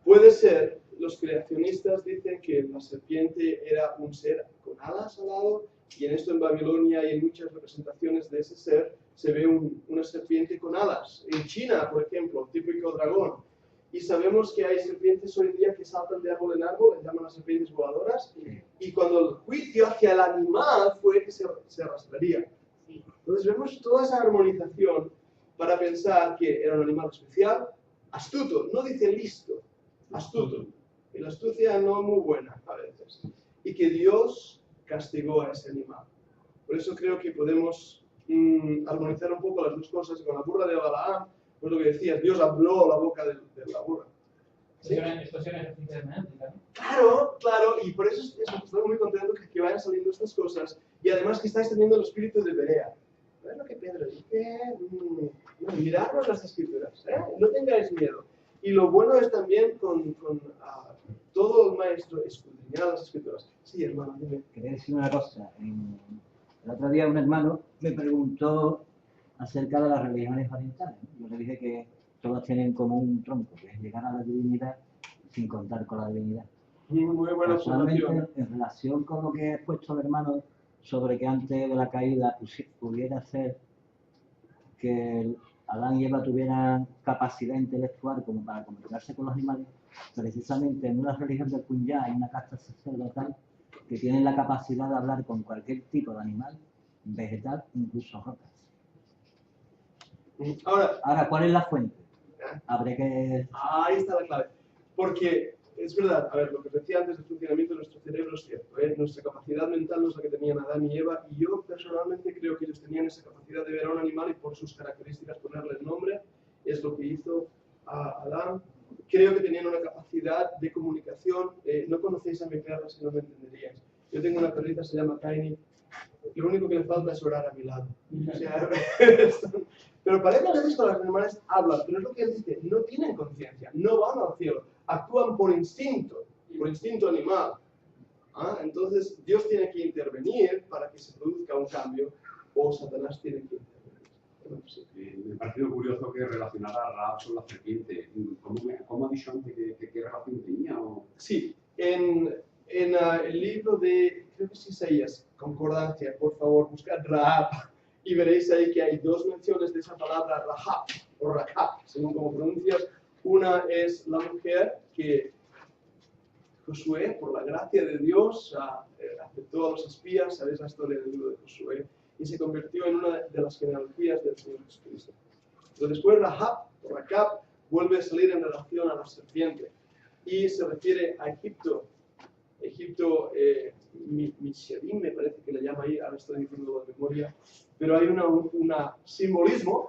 Puede ser, los creacionistas dicen que la serpiente era un ser con alas al lado, y en esto en Babilonia y en muchas representaciones de ese ser se ve una serpiente con alas. En China, por ejemplo, típico dragón. Y sabemos que hay serpientes hoy en día que saltan de árbol en árbol, les llaman las serpientes voladoras, y cuando el juicio hacia el animal fue que se arrastraría. Entonces vemos toda esa armonización para pensar que era un animal especial, astuto, no dice listo, astuto. Y la astucia no muy buena a veces. Y que Dios castigó a ese animal. Por eso creo que podemos armonizar un poco las dos cosas. Con la burra de Balaam, pues lo que decías, Dios habló la boca de la burra. ¿Sí? Esto es una ejercicio hermenéutica, ¿no? Claro, y por eso estoy muy contento que vayan saliendo estas cosas. Y además que estáis teniendo el espíritu de Berea. ¿Ves lo que Pedro dice? Miradnos las escrituras, no tengáis miedo. Y lo bueno es también con todo el maestro escudriñar las escrituras. Sí, hermano, dime. Quería decir una cosa. El otro día un hermano me preguntó acerca de las religiones orientales. Yo le dije que todas tienen como un tronco, que es llegar a la divinidad sin contar con la divinidad. Muy buena observación. Personalmente, en relación con lo que ha expuesto el hermano sobre que antes de la caída pudiera ser que Adán y Eva tuvieran capacidad intelectual como para comunicarse con los animales, precisamente en una religión del Punjab hay una casta sacerdotal que tiene la capacidad de hablar con cualquier tipo de animal, vegetal, incluso rocas. Ahora, ¿cuál es la fuente? Habría que... Ahí está la clave. Porque es verdad, a ver, lo que decía antes del funcionamiento de nuestro cerebro es cierto, nuestra capacidad mental no es la que tenían Adán y Eva, y yo personalmente creo que ellos tenían esa capacidad de ver a un animal y por sus características ponerle el nombre, es lo que hizo a Adán. Creo que tenían una capacidad de comunicación, no conocéis a mi perra si no me entenderíais. Yo tengo una perrita, se llama Tiny, lo único que le falta es orar a mi lado. O sea, Pero parece que a veces con las animales hablan, pero es lo que él dice, no tienen conciencia, no van al cielo, actúan por instinto animal. ¿Ah? Entonces Dios tiene que intervenir para que se produzca un cambio, o Satanás tiene que intervenir. Sí. Me ha parecido curioso que relacionara a Rahab con la serpiente. ¿Cómo ha dicho antes que qué relación tenía? Sí, en el libro de, creo que es Isaías, concordancia, por favor, buscad Rahab y veréis ahí que hay dos menciones de esa palabra Rahab o Rahab, según como pronuncias. Una es la mujer que Josué, por la gracia de Dios, aceptó a los espías, sabéis la historia del libro de Josué, y se convirtió en una de las genealogías del Señor Jesucristo. Pero después Rahab o Rahab vuelve a salir en relación a la serpiente y se refiere a Egipto. Misherim me parece que le llama ahí, ahora estoy diciendo de memoria, pero hay un simbolismo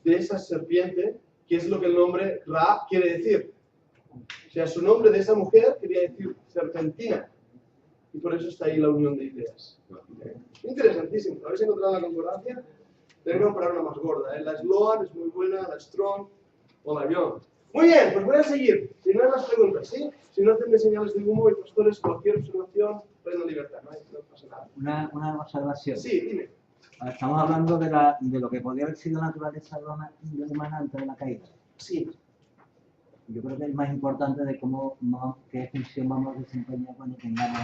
de esa serpiente, que es lo que el nombre Rahab quiere decir. O sea, su nombre de esa mujer quería decir serpentina, y por eso está ahí la unión de ideas. Interesantísimo. ¿Lo habéis encontrado en la concordancia? Tengo que comprar una más gorda. La Sloan es muy buena, la Strong o la Young. Muy bien, pues voy a seguir. Si no hay más preguntas, ¿sí? Si no hacen señales de humo y pastores, cualquier observación, plena libertad, no pasa nada. Una observación. Sí, dime. Estamos hablando de lo que podría haber sido la naturaleza humana antes de la caída. Sí. Yo creo que es más importante de qué función vamos a desempeñar cuando tengamos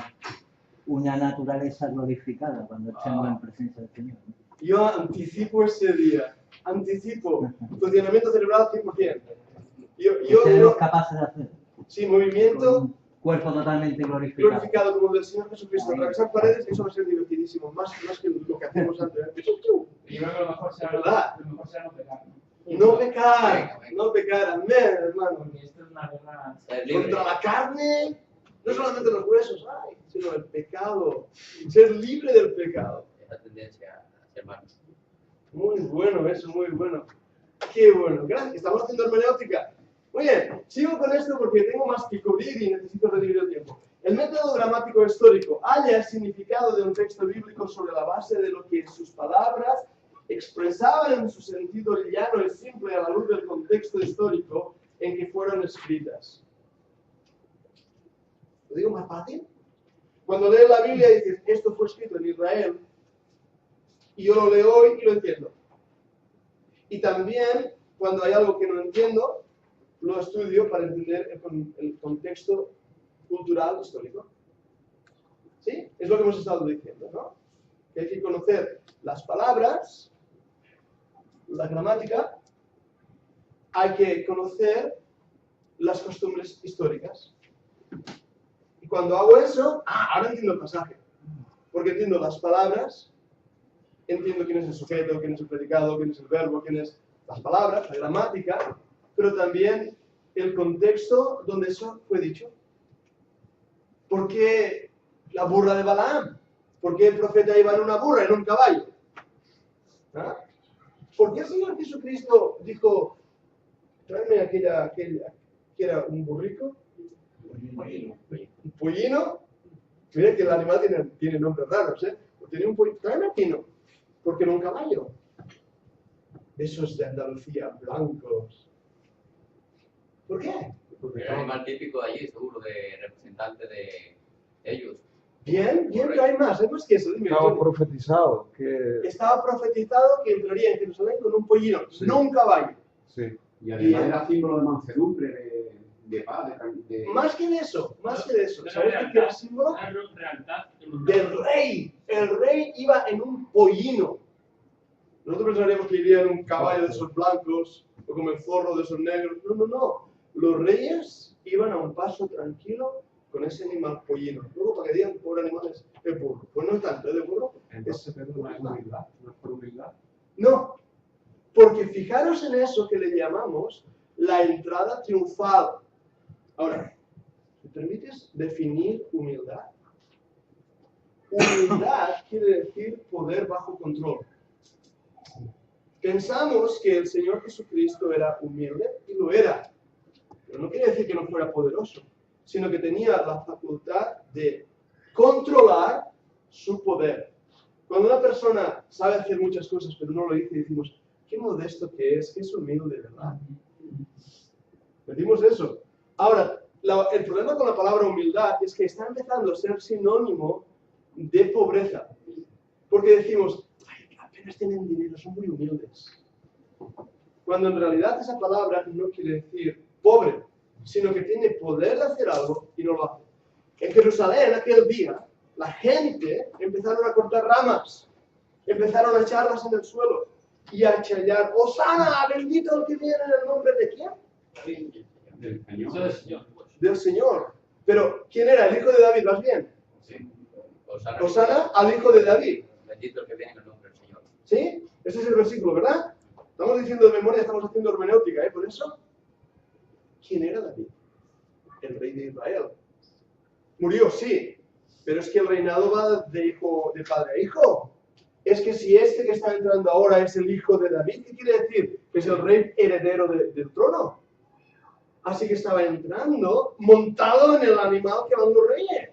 una naturaleza glorificada, cuando estemos en presencia del Señor. Yo anticipo ese día. Anticipo. Funcionamiento cerebral 100%. Ustedes capaces de hacer. Sí, movimiento. Con un cuerpo totalmente glorificado. Glorificado como el del Señor Jesucristo. Atravesar paredes, eso va a ser divertidísimo. Más que lo que hacemos antes. Yo creo que lo mejor será no pecar, ¿no? No pecar, amén, hermano. Porque esto es una guerra contra la carne, no solamente los huesos, sino el pecado. Ser libre del pecado. Esa tendencia a ser malos. Muy bueno, eso, muy bueno. Qué bueno. Gracias. Estamos haciendo hermenéutica. Muy bien, sigo con esto porque tengo más que cubrir y necesito redimir el tiempo. El método gramático histórico halla el significado de un texto bíblico sobre la base de lo que sus palabras expresaban en su sentido llano y simple a la luz del contexto histórico en que fueron escritas. ¿Lo digo más fácil? Cuando lees la Biblia y dices, esto fue escrito en Israel, y yo lo leo hoy y lo entiendo. Y también, cuando hay algo que no entiendo, lo estudio para entender el contexto cultural histórico. ¿Sí? Es lo que hemos estado diciendo, ¿no? Que hay que conocer las palabras, la gramática, hay que conocer las costumbres históricas. Y cuando hago eso, ahora entiendo el pasaje. Porque entiendo las palabras, entiendo quién es el sujeto, quién es el predicado, quién es el verbo, quién es las palabras, la gramática, pero también el contexto donde eso fue dicho. ¿Por qué la burra de Balaam? ¿Por qué el profeta iba en una burra, en un caballo? ¿Ah? ¿Por qué el Señor Jesucristo dijo, tráeme aquella que era un burrico? Un pollino. Miren que el animal tiene nombres raros, ¿eh? Tiene un pollino. Tráeme pino. ¿Por qué no un caballo? Esos de Andalucía, blancos. ¿Por qué? Porque el animal típico de allí, seguro, de representante de ellos. Bien, pero hay más que eso. Dime, estaba profetizado que entraría en Jerusalén con un pollino, sí. No un caballo. Sí. Y además era símbolo de mansedumbre, de paz, de... Más que de eso. ¿Sabes qué era símbolo? Del rey. El rey iba en un pollino. Nosotros pensaríamos que iría en un caballo de esos blancos o como el zorro de esos negros. No. Los reyes iban a un paso tranquilo con ese animal pollino. Luego, para que digan, pobre animal es el burro. Pues no es tanto, ¿es de burro? Entonces, ¿no es humildad? ¿No es por humildad? No, porque fijaros en eso que le llamamos la entrada triunfal. Ahora, ¿me permites definir humildad? Humildad quiere decir poder bajo control. Pensamos que el Señor Jesucristo era humilde, y lo era. Pero no quiere decir que no fuera poderoso, sino que tenía la facultad de controlar su poder. Cuando una persona sabe hacer muchas cosas, pero no lo dice, decimos, qué modesto que es humilde, ¿verdad? Decimos eso. Ahora, el problema con la palabra humildad es que está empezando a ser sinónimo de pobreza. Porque decimos, ay, apenas tienen dinero, son muy humildes. Cuando en realidad esa palabra no quiere decir pobre, sino que tiene poder de hacer algo y no lo hace. En Jerusalén, aquel día, la gente empezaron a cortar ramas, empezaron a echarlas en el suelo y a chillar, ¡Hosana, bendito el que viene en el nombre de quién! Del Señor. Del Señor. Pero, ¿quién era? ¿El hijo de David? ¿Vas bien? Sí. Hosana al hijo de David. Bendito el que viene en el nombre del Señor. ¿Sí? Ese es el versículo, ¿verdad? Estamos diciendo de memoria, estamos haciendo hermenéutica, ¿eh? Por eso, ¿quién era David? El rey de Israel. Murió, sí, pero es que el reinado va de padre a hijo. Es que si este que está entrando ahora es el hijo de David, ¿qué quiere decir? Que es el rey heredero del trono. Así que estaba entrando montado en el animal que van los reyes.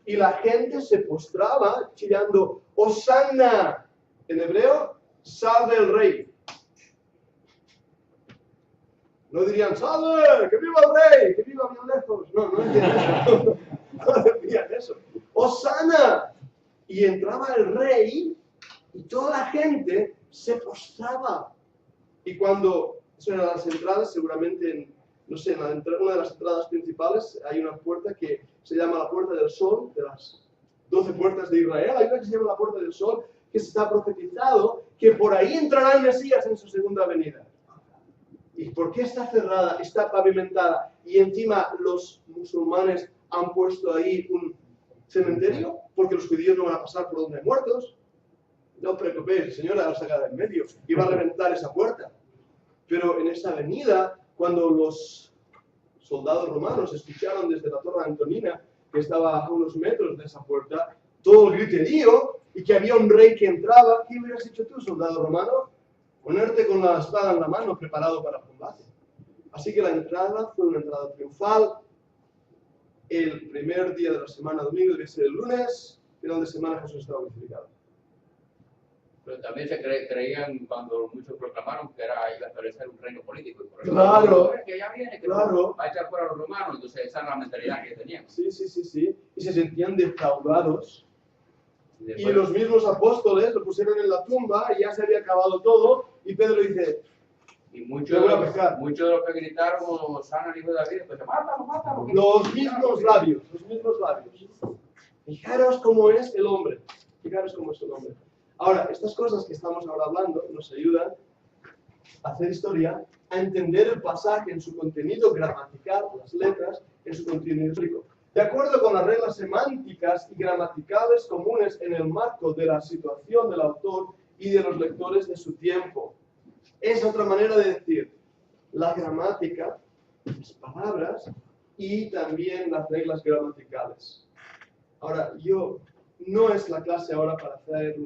Y la gente se postraba chillando, ¡Hosana! En hebreo, salve el rey. No dirían, salve, que viva el rey, que viva bien lejos. No entienden. No decían eso. ¡Hosana! Y entraba el rey y toda la gente se postraba. Y cuando, eso eran las entradas, seguramente no sé, en una de las entradas principales hay una puerta que se llama la Puerta del Sol, de las 12 puertas de Israel. Hay una que se llama la Puerta del Sol, que se está profetizado que por ahí entrará el Mesías en su segunda venida. ¿Y por qué está cerrada, está pavimentada y encima los musulmanes han puesto ahí un cementerio? Porque los judíos no van a pasar por donde hay muertos. No os preocupéis, el Señor la saca del medio y va a reventar esa puerta. Pero en esa avenida, cuando los soldados romanos escucharon desde la Torre Antonina, que estaba a unos metros de esa puerta, todo el griterío y que había un rey que entraba, ¿qué hubieras hecho tú, soldado romano? Ponerte con la espada en la mano, preparado para el combate. Así que la entrada fue una entrada triunfal. El primer día de la semana, domingo, debe ser el lunes, final de semana Jesús estaba crucificado. Pero también se creían cuando muchos proclamaron que iba a establecer un reino político. Y por eso, Claro, que ya viene, que claro. va a echar fuera a los romanos, entonces esa era la mentalidad que tenían. Sí. Y se sentían defraudados. Después, Y los mismos apóstoles lo pusieron en la tumba y ya se había acabado todo. Y Pedro dice, y muchos voy a pescar. de los que gritaron, Hosana al hijo de David, pues mátalo. Los mismos labios. Fijaros cómo es el hombre. Ahora, estas cosas que estamos ahora hablando nos ayudan a hacer historia, a entender el pasaje en su contenido gramatical, las letras, en su contenido histórico. De acuerdo con las reglas semánticas y gramaticales comunes en el marco de la situación del autor y de los lectores de su tiempo. Es otra manera de decir la gramática, las palabras y también las reglas gramaticales. Ahora, no es la clase ahora para hacer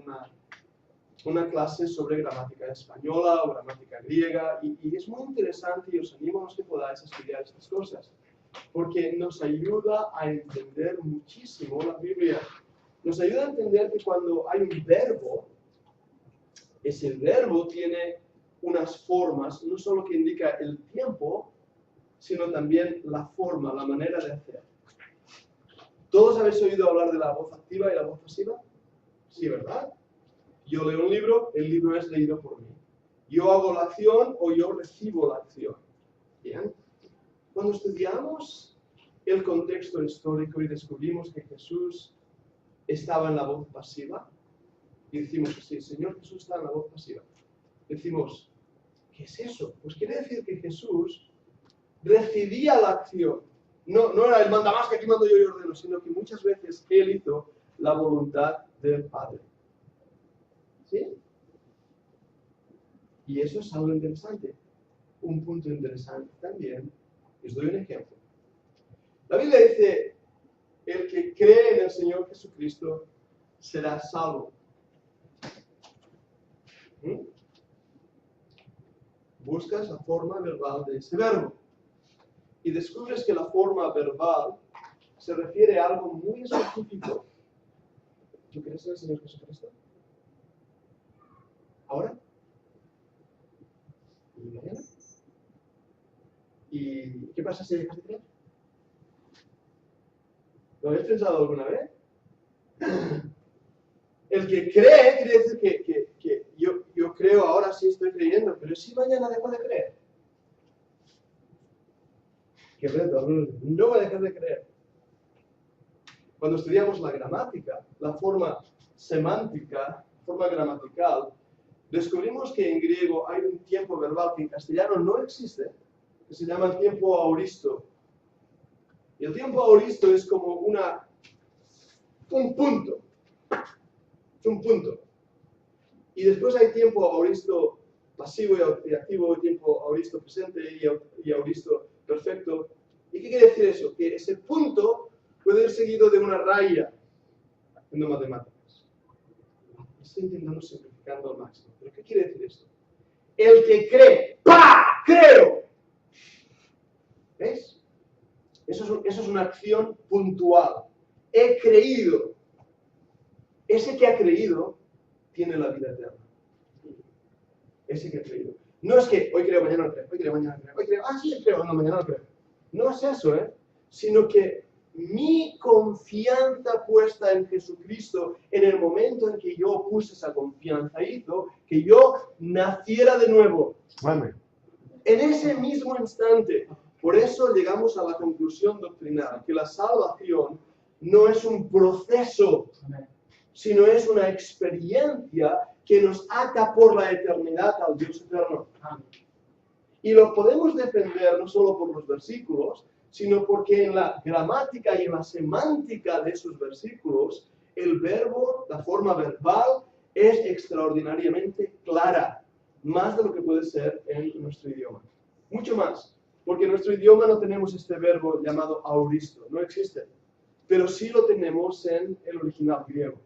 una clase sobre gramática española o gramática griega, y es muy interesante y os animo a los que podáis a estudiar estas cosas, porque nos ayuda a entender muchísimo la Biblia. Nos ayuda a entender que cuando hay un verbo, ese verbo tiene unas formas, no solo que indica el tiempo, sino también la forma, la manera de hacer. ¿Todos habéis oído hablar de la voz activa y la voz pasiva? Sí, ¿verdad? Yo leo un libro, el libro es leído por mí. Yo hago la acción o yo recibo la acción. ¿Bien? Cuando estudiamos el contexto histórico y descubrimos que Jesús estaba en la voz pasiva, y decimos así, Señor Jesús está en la voz pasiva. Decimos, ¿qué es eso? Pues quiere decir que Jesús recibía la acción. No era el manda más que aquí mando yo y ordeno, sino que muchas veces Él hizo la voluntad del Padre. ¿Sí? Y eso es algo interesante. Un punto interesante también. Les doy un ejemplo. La Biblia dice, el que cree en el Señor Jesucristo será salvo. Buscas la forma verbal de ese verbo y descubres que la forma verbal se refiere a algo muy específico. ¿Tú crees en el Señor Jesucristo? ¿Ahora? mañana? ¿Y qué pasa si dejas de creer? ¿Lo habéis pensado alguna vez? El que cree quiere decir que yo creo, ahora sí estoy creyendo, pero si mañana dejo de creer. Qué reto, no voy a dejar de creer. Cuando estudiamos la gramática, la forma semántica, forma gramatical, descubrimos que en griego hay un tiempo verbal que en castellano no existe, que se llama el tiempo aoristo. Y el tiempo aoristo es como un punto. Es un punto. Y después hay tiempo aoristo pasivo y activo, tiempo aoristo presente y aoristo perfecto. ¿Y qué quiere decir eso? Que ese punto puede ir seguido de una raya en matemáticas. Estoy intentando simplificando al máximo. ¿Pero qué quiere decir esto? El que cree, ¡pah! ¡Creo! ¿Ves? Eso es una acción puntual. He creído. Ese que ha creído tiene la vida eterna. Ese que ha creído. No es que hoy creo, mañana no creo, hoy creo, mañana no creo, hoy creo, sí creo, no, mañana no creo. No es eso, sino que mi confianza puesta en Jesucristo en el momento en que yo puse esa confianza hizo que yo naciera de nuevo. Amén. En ese mismo instante. Por eso llegamos a la conclusión doctrinal, que la salvación no es un proceso, sino es una experiencia que nos ata por la eternidad al Dios eterno. Y lo podemos defender no solo por los versículos, sino porque en la gramática y en la semántica de esos versículos, el verbo, la forma verbal, es extraordinariamente clara, más de lo que puede ser en nuestro idioma. Mucho más, porque en nuestro idioma no tenemos este verbo llamado auristo, no existe, pero sí lo tenemos en el original griego.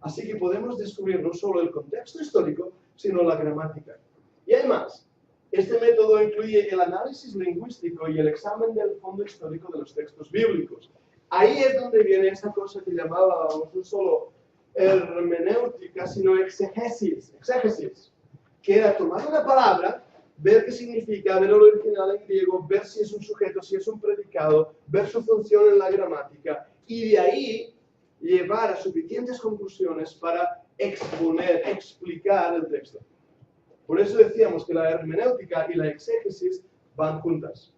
Así que podemos descubrir no solo el contexto histórico, sino la gramática. Y además, este método incluye el análisis lingüístico y el examen del fondo histórico de los textos bíblicos. Ahí es donde viene esa cosa que llamábamos no solo hermenéutica, sino exégesis, que era tomar una palabra, ver qué significa, ver el original en griego, ver si es un sujeto, si es un predicado, ver su función en la gramática, y de ahí llevar a suficientes conclusiones para exponer, explicar el texto. Por eso decíamos que la hermenéutica y la exégesis van juntas.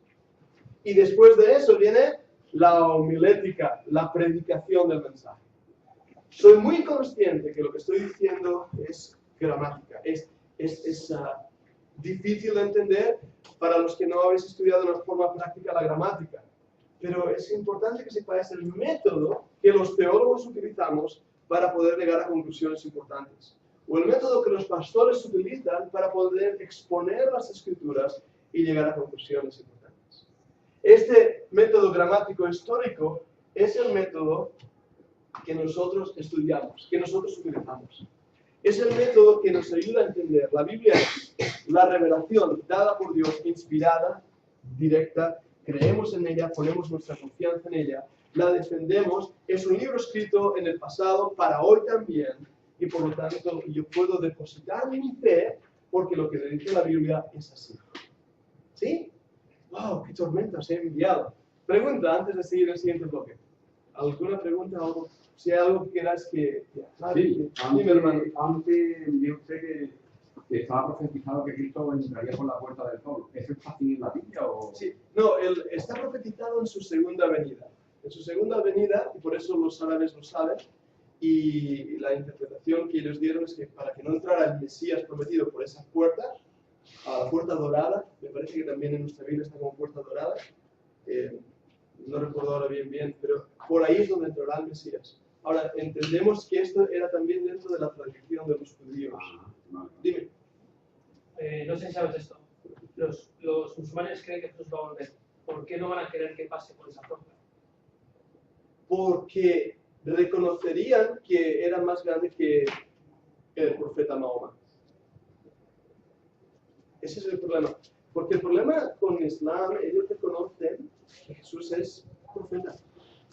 Y después de eso viene la homilética, la predicación del mensaje. Soy muy consciente que lo que estoy diciendo es gramática, es difícil de entender para los que no habéis estudiado de una forma práctica la gramática. Pero es importante que sepáis el método que los teólogos utilizamos para poder llegar a conclusiones importantes. O el método que los pastores utilizan para poder exponer las escrituras y llegar a conclusiones importantes. Este método gramático histórico es el método que nosotros estudiamos, que nosotros utilizamos. Es el método que nos ayuda a entender. La Biblia es la revelación dada por Dios, inspirada, directa, creemos en ella, ponemos nuestra confianza en ella, la defendemos, es un libro escrito en el pasado para hoy también, y por lo tanto yo puedo depositar mi fe porque lo que dice la Biblia es así. ¿Sí? ¡Wow! ¡Qué tormenta se ha enviado! Pregunta antes de seguir el siguiente bloque. ¿Alguna pregunta? ¿Algo? Si hay algo que quieras que... Sí, antes envió usted que estaba profetizado que Cristo entraría por la puerta del sol. ¿Eso está así en la Biblia o...? Sí, no, él está profetizado en su segunda venida. En su segunda venida, y por eso los árabes lo saben, y la interpretación que ellos dieron es que para que no entrara el Mesías prometido por esa puerta, a la puerta dorada, me parece que también en nuestra Biblia está como puerta dorada, no recuerdo ahora bien, pero por ahí es donde entrará el Mesías. Ahora, entendemos que esto era también dentro de la tradición de los judíos. Dime. No sé si sabes esto. Los musulmanes creen que Jesús va a volver. ¿Por qué no van a querer que pase por esa puerta? Porque reconocerían que era más grande que el profeta Mahoma. Ese es el problema. Porque el problema con Islam, ellos reconocen que Jesús es profeta,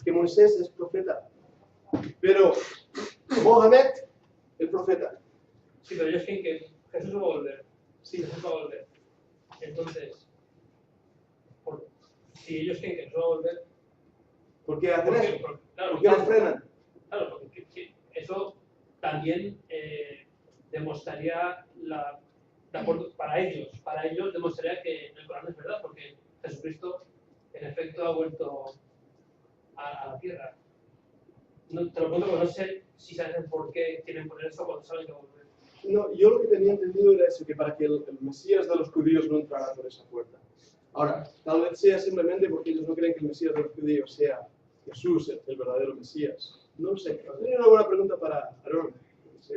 que Moisés es profeta. Pero Mohamed, el profeta. Sí, pero ellos creen que Jesús va a volver. Sí. Jesús va a volver. Entonces, si ellos creen que nos va a volver, ¿Por qué hacen eso? Claro, ¿Por qué nos frenan? Claro, porque eso también demostraría de acuerdo, para ellos demostraría que el Corán es verdad, porque Jesucristo en efecto ha vuelto a la tierra. No, te lo pregunto porque no sé si saben por qué quieren poner eso cuando saben que va a volver. No, yo lo que tenía entendido era eso, que para que el Mesías de los judíos no entrara por esa puerta. Ahora, tal vez sea simplemente porque ellos no creen que el Mesías de los judíos sea Jesús, el verdadero Mesías. No sé, tenía una buena pregunta para Aaron. Sí.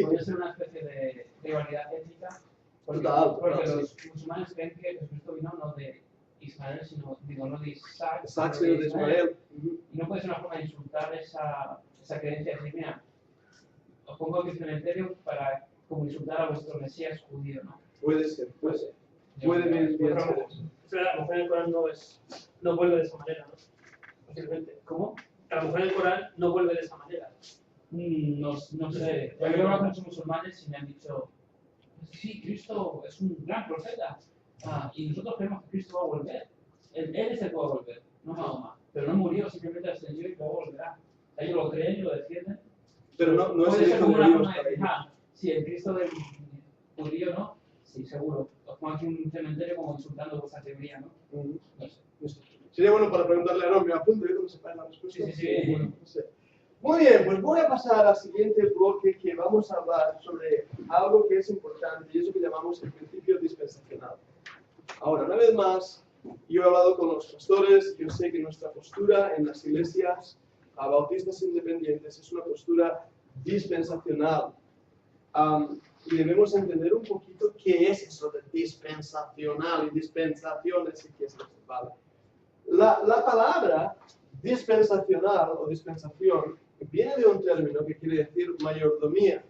Podría ser una especie de rivalidad étnica, porque los musulmanes creen que Jesucristo vino no de Ismael, sino no de Isaac, sino de Ismael. Y no puede ser una forma de insultar esa creencia, decir, mira, os pongo aquí en el cementerio para como insultar a vuestro Mesías judío, ¿no? Puede ser. Puede bien ser eso. La mujer del Corán no vuelve de esa manera, ¿no? Posiblemente. ¿Cómo? La mujer del Corán no vuelve de esa manera. No sé. Yo he hablado con muchos musulmanes y me han dicho, sí, Cristo es un gran profeta. Y nosotros creemos que Cristo va a volver. Él es el que va a volver, no Mahoma. Pero no murió, simplemente ascendió y luego volverá. Ellos lo creen y lo defienden. Pero no es puede el ser hijo como de una Dios forma de para decir, ellos. si el Cristo del judío no, sí, seguro. Os pongo aquí un cementerio como insultando vuestra teoría, ¿no? No sé. Sería bueno para preguntarle a Aaron, me apunto, yo no sé la respuesta. Sí. Bueno, no sé. Muy bien, pues voy a pasar al siguiente bloque que vamos a hablar sobre algo que es importante y es lo que llamamos el principio dispensacional. Ahora, una vez más, yo he hablado con los pastores, yo sé que nuestra postura en las iglesias a bautistas independientes es una postura dispensacional. Y debemos entender un poquito qué es eso de dispensacional y dispensaciones y qué es esto, ¿vale? La palabra dispensacional o dispensación viene de un término que quiere decir mayordomía.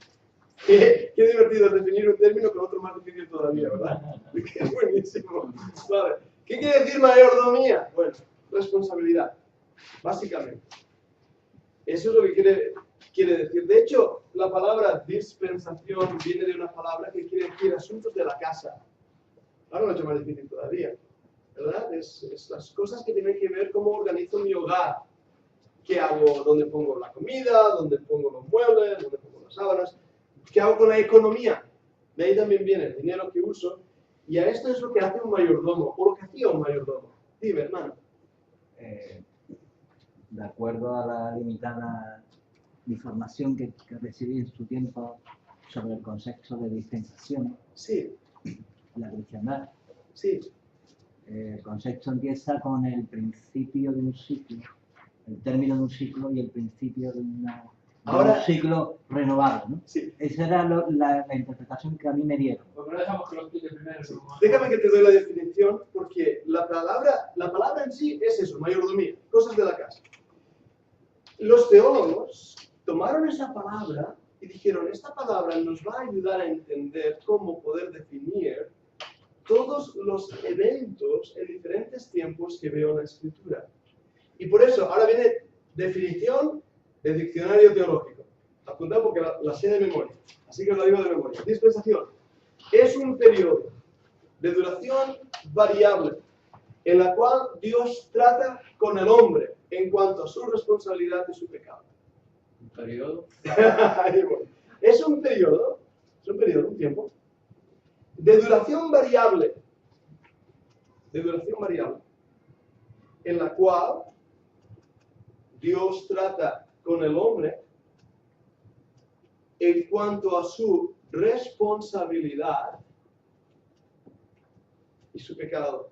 Qué divertido definir un término con otro más difícil todavía, ¿verdad? Qué buenísimo. Vale. ¿Qué quiere decir mayordomía? Bueno, responsabilidad, básicamente. Eso es lo que quiere decir. De hecho, la palabra dispensación viene de una palabra que quiere decir asuntos de la casa. Ahora lo he hecho más difícil todavía, ¿verdad? Es las cosas que tienen que ver cómo organizo mi hogar. ¿Qué hago? ¿Dónde pongo la comida? ¿Dónde pongo los muebles? ¿Dónde pongo las sábanas? ¿Qué hago con la economía? De ahí también viene el dinero que uso. Y a esto es lo que hace un mayordomo, o lo que hacía un mayordomo. Dime, hermano. De acuerdo a la limitada información que recibí en su tiempo sobre el concepto de dispensación, sí, la cristiandad, sí. El concepto empieza con el principio de un ciclo, el término de un ciclo y el principio de un ciclo renovado, ¿no? Sí. Esa era la interpretación que a mí me dieron. Pues no dejamos que lo explique primero. Déjame que te doy la definición, porque la palabra en sí es eso, mayordomía, cosas de la casa. Los teólogos tomaron esa palabra y dijeron, esta palabra nos va a ayudar a entender cómo poder definir todos los eventos en diferentes tiempos que veo en la Escritura. Y por eso, ahora viene definición de diccionario teológico. Apuntad porque la sé de memoria, así que os la digo de memoria. Dispensación es un periodo de duración variable en la cual Dios trata con el hombre en cuanto a su responsabilidad y su pecado. ¿Un periodo? Es un periodo, un tiempo, de duración variable, en la cual Dios trata con el hombre en cuanto a su responsabilidad y su pecado.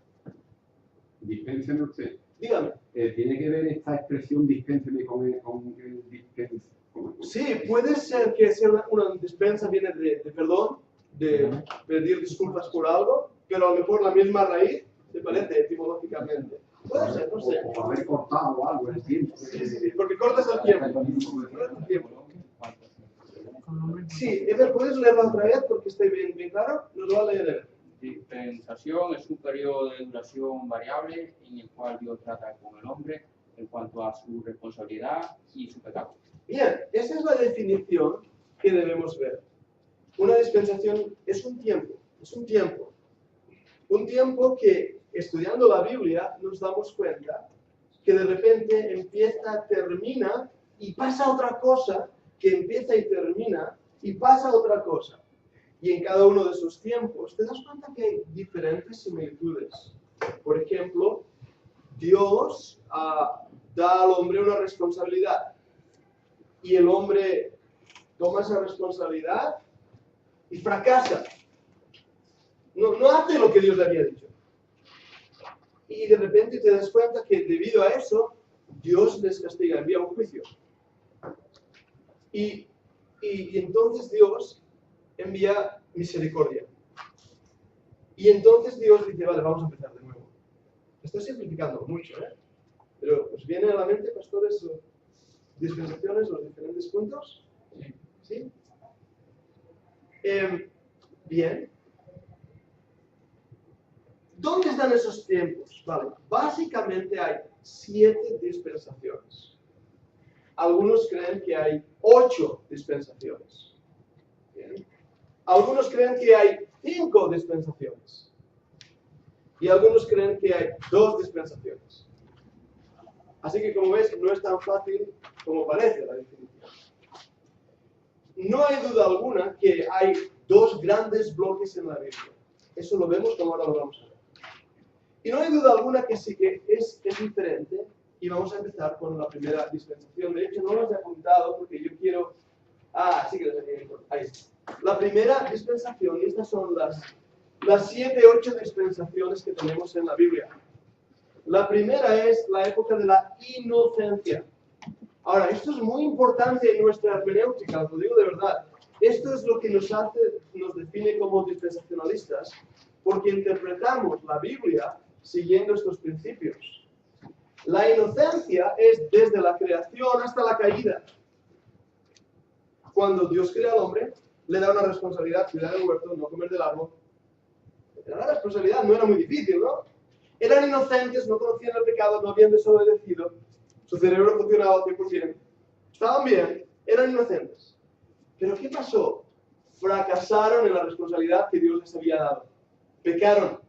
Dispénseme usted. Dígame. ¿Tiene que ver esta expresión dispénseme con el dispens? Sí, puede ser que sea una dispensa viene de perdón, de pedir disculpas por algo, pero a lo mejor la misma raíz se parece etimológicamente. Puede ser, no sé. O haber cortado algo en el tiempo. Sí, porque cortas el tiempo. Sí, Ever, ¿puedes leerlo otra vez porque esté bien claro? Nos lo va a leer Ever. Dispensación es un periodo de duración variable en el cual Dios trata con el hombre en cuanto a su responsabilidad y su pecado. Bien, esa es la definición que debemos ver. Una dispensación es un tiempo, Es un tiempo. Un tiempo que, estudiando la Biblia, nos damos cuenta que de repente empieza, termina y pasa otra cosa, que empieza y termina y pasa otra cosa. Y en cada uno de esos tiempos te das cuenta que hay diferentes similitudes. Por ejemplo, Dios da al hombre una responsabilidad y el hombre toma esa responsabilidad y fracasa. No hace lo que Dios le había dicho. Y de repente te das cuenta que debido a eso, Dios les castiga, envía un juicio. Y entonces Dios envía misericordia. Y entonces Dios dice, vale, vamos a empezar de nuevo. Estoy simplificando mucho, ¿eh? Pero ¿os viene a la mente, pastores, dispensaciones, los diferentes puntos? ¿Sí? Bien. ¿Dónde están esos tiempos? Vale, básicamente hay 7 dispensaciones. Algunos creen que hay 8 dispensaciones. Bien. Algunos creen que hay 5 dispensaciones. Y algunos creen que hay 2 dispensaciones. Así que, como ves, no es tan fácil como parece la definición. No hay duda alguna que hay 2 grandes bloques en la Biblia. Eso lo vemos como ahora lo vamos a ver. Y no hay duda alguna que sí que es diferente. Y vamos a empezar con la primera dispensación. De hecho, no los he apuntado porque yo quiero... sí que los he ahí. La primera dispensación, y estas son las 7, 8 dispensaciones que tenemos en la Biblia. La primera es la época de la inocencia. Ahora, esto es muy importante en nuestra hermenéutica, os lo digo de verdad. Esto es lo que nos define como dispensacionalistas, porque interpretamos la Biblia siguiendo estos principios. La inocencia es desde la creación hasta la caída. Cuando Dios crea al hombre, le da una responsabilidad, cuidar del huerto, no comer del árbol. Le da la responsabilidad, no era muy difícil, ¿no? Eran inocentes, no conocían el pecado, no habían desobedecido. Su cerebro funcionaba al 100%. Estaban bien, eran inocentes. Pero ¿qué pasó? Fracasaron en la responsabilidad que Dios les había dado. Pecaron.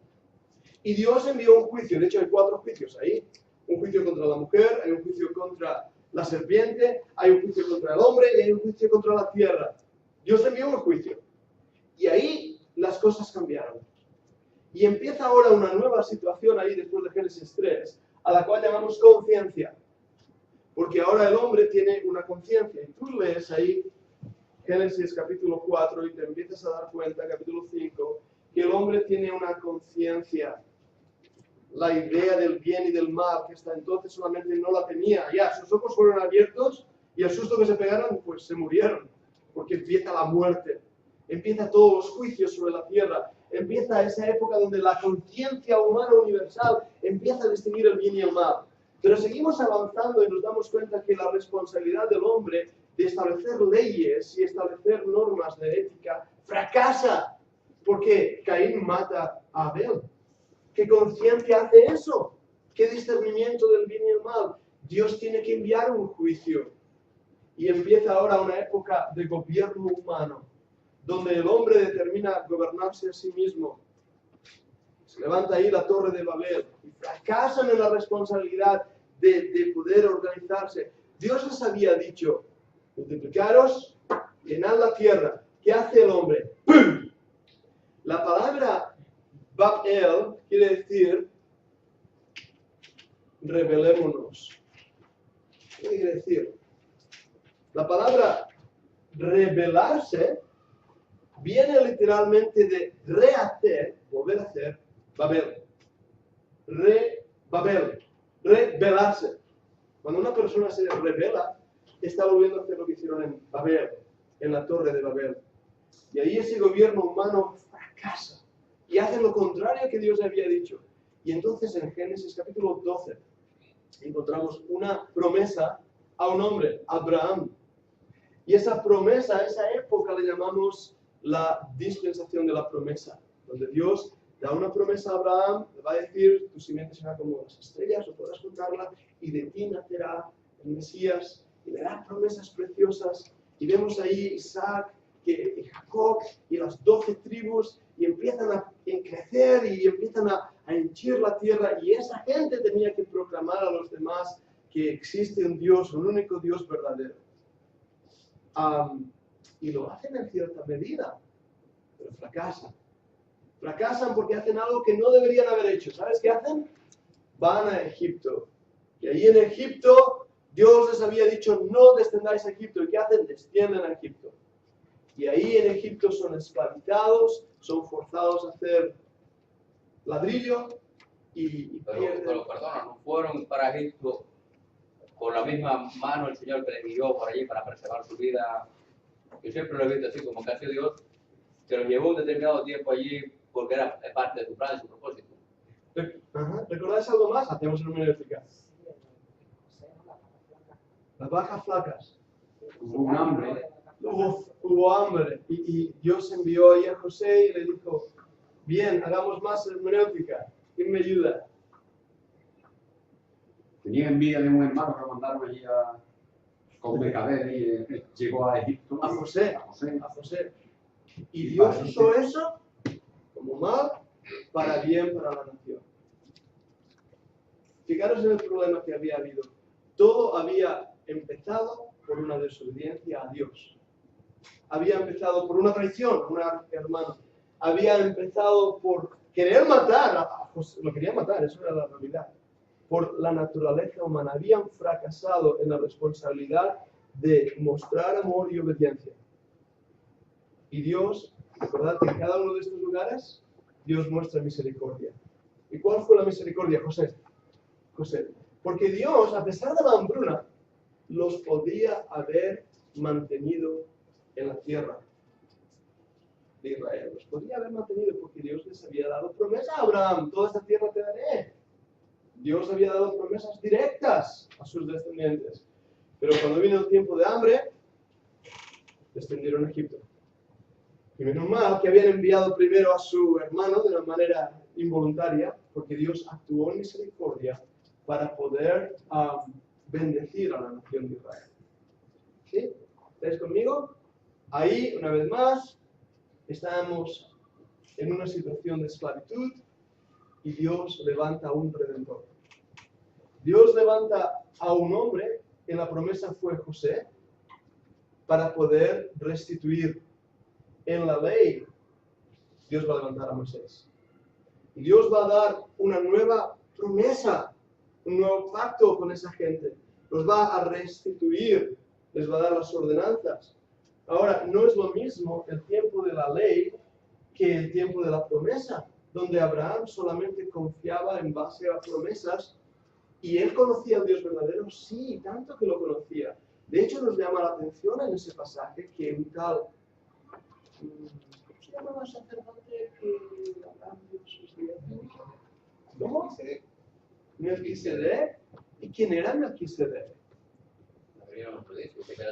Y Dios envió un juicio. De hecho, hay 4 juicios ahí. Un juicio contra la mujer, hay un juicio contra la serpiente, hay un juicio contra el hombre y hay un juicio contra la tierra. Dios envió un juicio. Y ahí las cosas cambiaron. Y empieza ahora una nueva situación ahí después de Génesis 3, a la cual llamamos conciencia. Porque ahora el hombre tiene una conciencia. Y tú lees ahí Génesis capítulo 4 y te empiezas a dar cuenta, capítulo 5, que el hombre tiene una conciencia. La idea del bien y del mal, que hasta entonces solamente no la tenía. Ya, sus ojos fueron abiertos y al susto que se pegaron, pues se murieron. Porque empieza la muerte. Empieza todos los juicios sobre la tierra. Empieza esa época donde la conciencia humana universal empieza a distinguir el bien y el mal. Pero seguimos avanzando y nos damos cuenta que la responsabilidad del hombre de establecer leyes y establecer normas de ética fracasa. Porque Caín mata a Abel. ¿Qué conciencia hace eso? ¿Qué discernimiento del bien y el mal? Dios tiene que enviar un juicio. Y empieza ahora una época de gobierno humano, donde el hombre determina gobernarse a sí mismo. Se levanta ahí la Torre de Babel y fracasan en la responsabilidad de poder organizarse. Dios les había dicho, multiplicaros, llenad la tierra. ¿Qué hace el hombre? ¡Pum! La palabra Babel quiere decir rebelémonos. ¿Qué quiere decir? La palabra rebelarse viene literalmente de rehacer, volver a hacer, Babel. Babel, rebelarse. Cuando una persona se rebela, está volviendo a hacer lo que hicieron en Babel, en la Torre de Babel. Y ahí ese gobierno humano fracasa. Y hacen lo contrario que Dios había dicho. Y entonces en Génesis capítulo 12 encontramos una promesa a un hombre, Abraham. Y esa promesa, esa época le llamamos la dispensación de la promesa, donde Dios da una promesa a Abraham, le va a decir, tu simiente será como las estrellas, o podrás contarla, y de ti nacerá el Mesías, y le da promesas preciosas. Y vemos ahí Isaac, que Jacob y las 12 tribus y empiezan a crecer y empiezan a henchir la tierra, y esa gente tenía que proclamar a los demás que existe un Dios, un único Dios verdadero. Y lo hacen en cierta medida, pero fracasan. Fracasan porque hacen algo que no deberían haber hecho. ¿Sabes qué hacen? Van a Egipto. Y ahí en Egipto, Dios les había dicho, no descendáis a Egipto. ¿Y qué hacen? Descienden a Egipto. Y ahí en Egipto son esclavizados, son forzados a hacer ladrillo y pierden. Pero perdona, no fueron para Egipto con la misma mano el Señor que les guió por allí para preservar su vida. Yo siempre lo he visto así, como que ha sido Dios que los llevó un determinado tiempo allí porque era parte de su plan, de su propósito. ¿Recordáis algo más? Hacemos una hermenéutica. Las vacas flacas. Hubo un hambre. Hubo hambre. Y Dios envió ahí a José y le dijo, bien, hagamos más hermenéutica. ¿Quién me ayuda? Tenía envidia de un hermano que lo mandaron allí con Mercader y llegó a Egipto. A José. Y Dios usó eso como mal para bien para la nación. Fijaros en el problema que había habido. Todo había empezado por una desobediencia a Dios. Había empezado por una traición a un hermano. Había empezado por querer matar a José. Lo querían matar, eso era la realidad. Por la naturaleza humana. Habían fracasado en la responsabilidad de mostrar amor y obediencia. Y Dios, recordad que en cada uno de estos lugares, Dios muestra misericordia. ¿Y cuál fue la misericordia, José? Porque Dios, a pesar de la hambruna, los podía haber mantenido en la tierra de Israel. Los podía haber mantenido porque Dios les había dado promesa a Abraham. Toda esta tierra te daré. Dios había dado promesas directas a sus descendientes. Pero cuando vino el tiempo de hambre, descendieron a Egipto. Y menos mal que habían enviado primero a su hermano de una manera involuntaria, porque Dios actuó en misericordia para poder bendecir a la nación de Israel. ¿Sí? ¿Estáis conmigo? Ahí, una vez más, estamos en una situación de esclavitud y Dios levanta a un redentor. Dios levanta a un hombre, en la promesa fue José, para poder restituir. En la ley, Dios va a levantar a Moisés. Y Dios va a dar una nueva promesa, un nuevo pacto con esa gente. Los va a restituir, les va a dar las ordenanzas. Ahora, no es lo mismo el tiempo de la ley que el tiempo de la promesa, donde Abraham solamente confiaba en base a promesas y él conocía al Dios verdadero, sí, tanto que lo conocía. De hecho, nos llama la atención en ese pasaje que un tal, ¿cómo se llamaba el sacerdote que Abraham dio sus diezmos? ¿Cómo? Melquisedec. ¿Y quién era Melquisedec?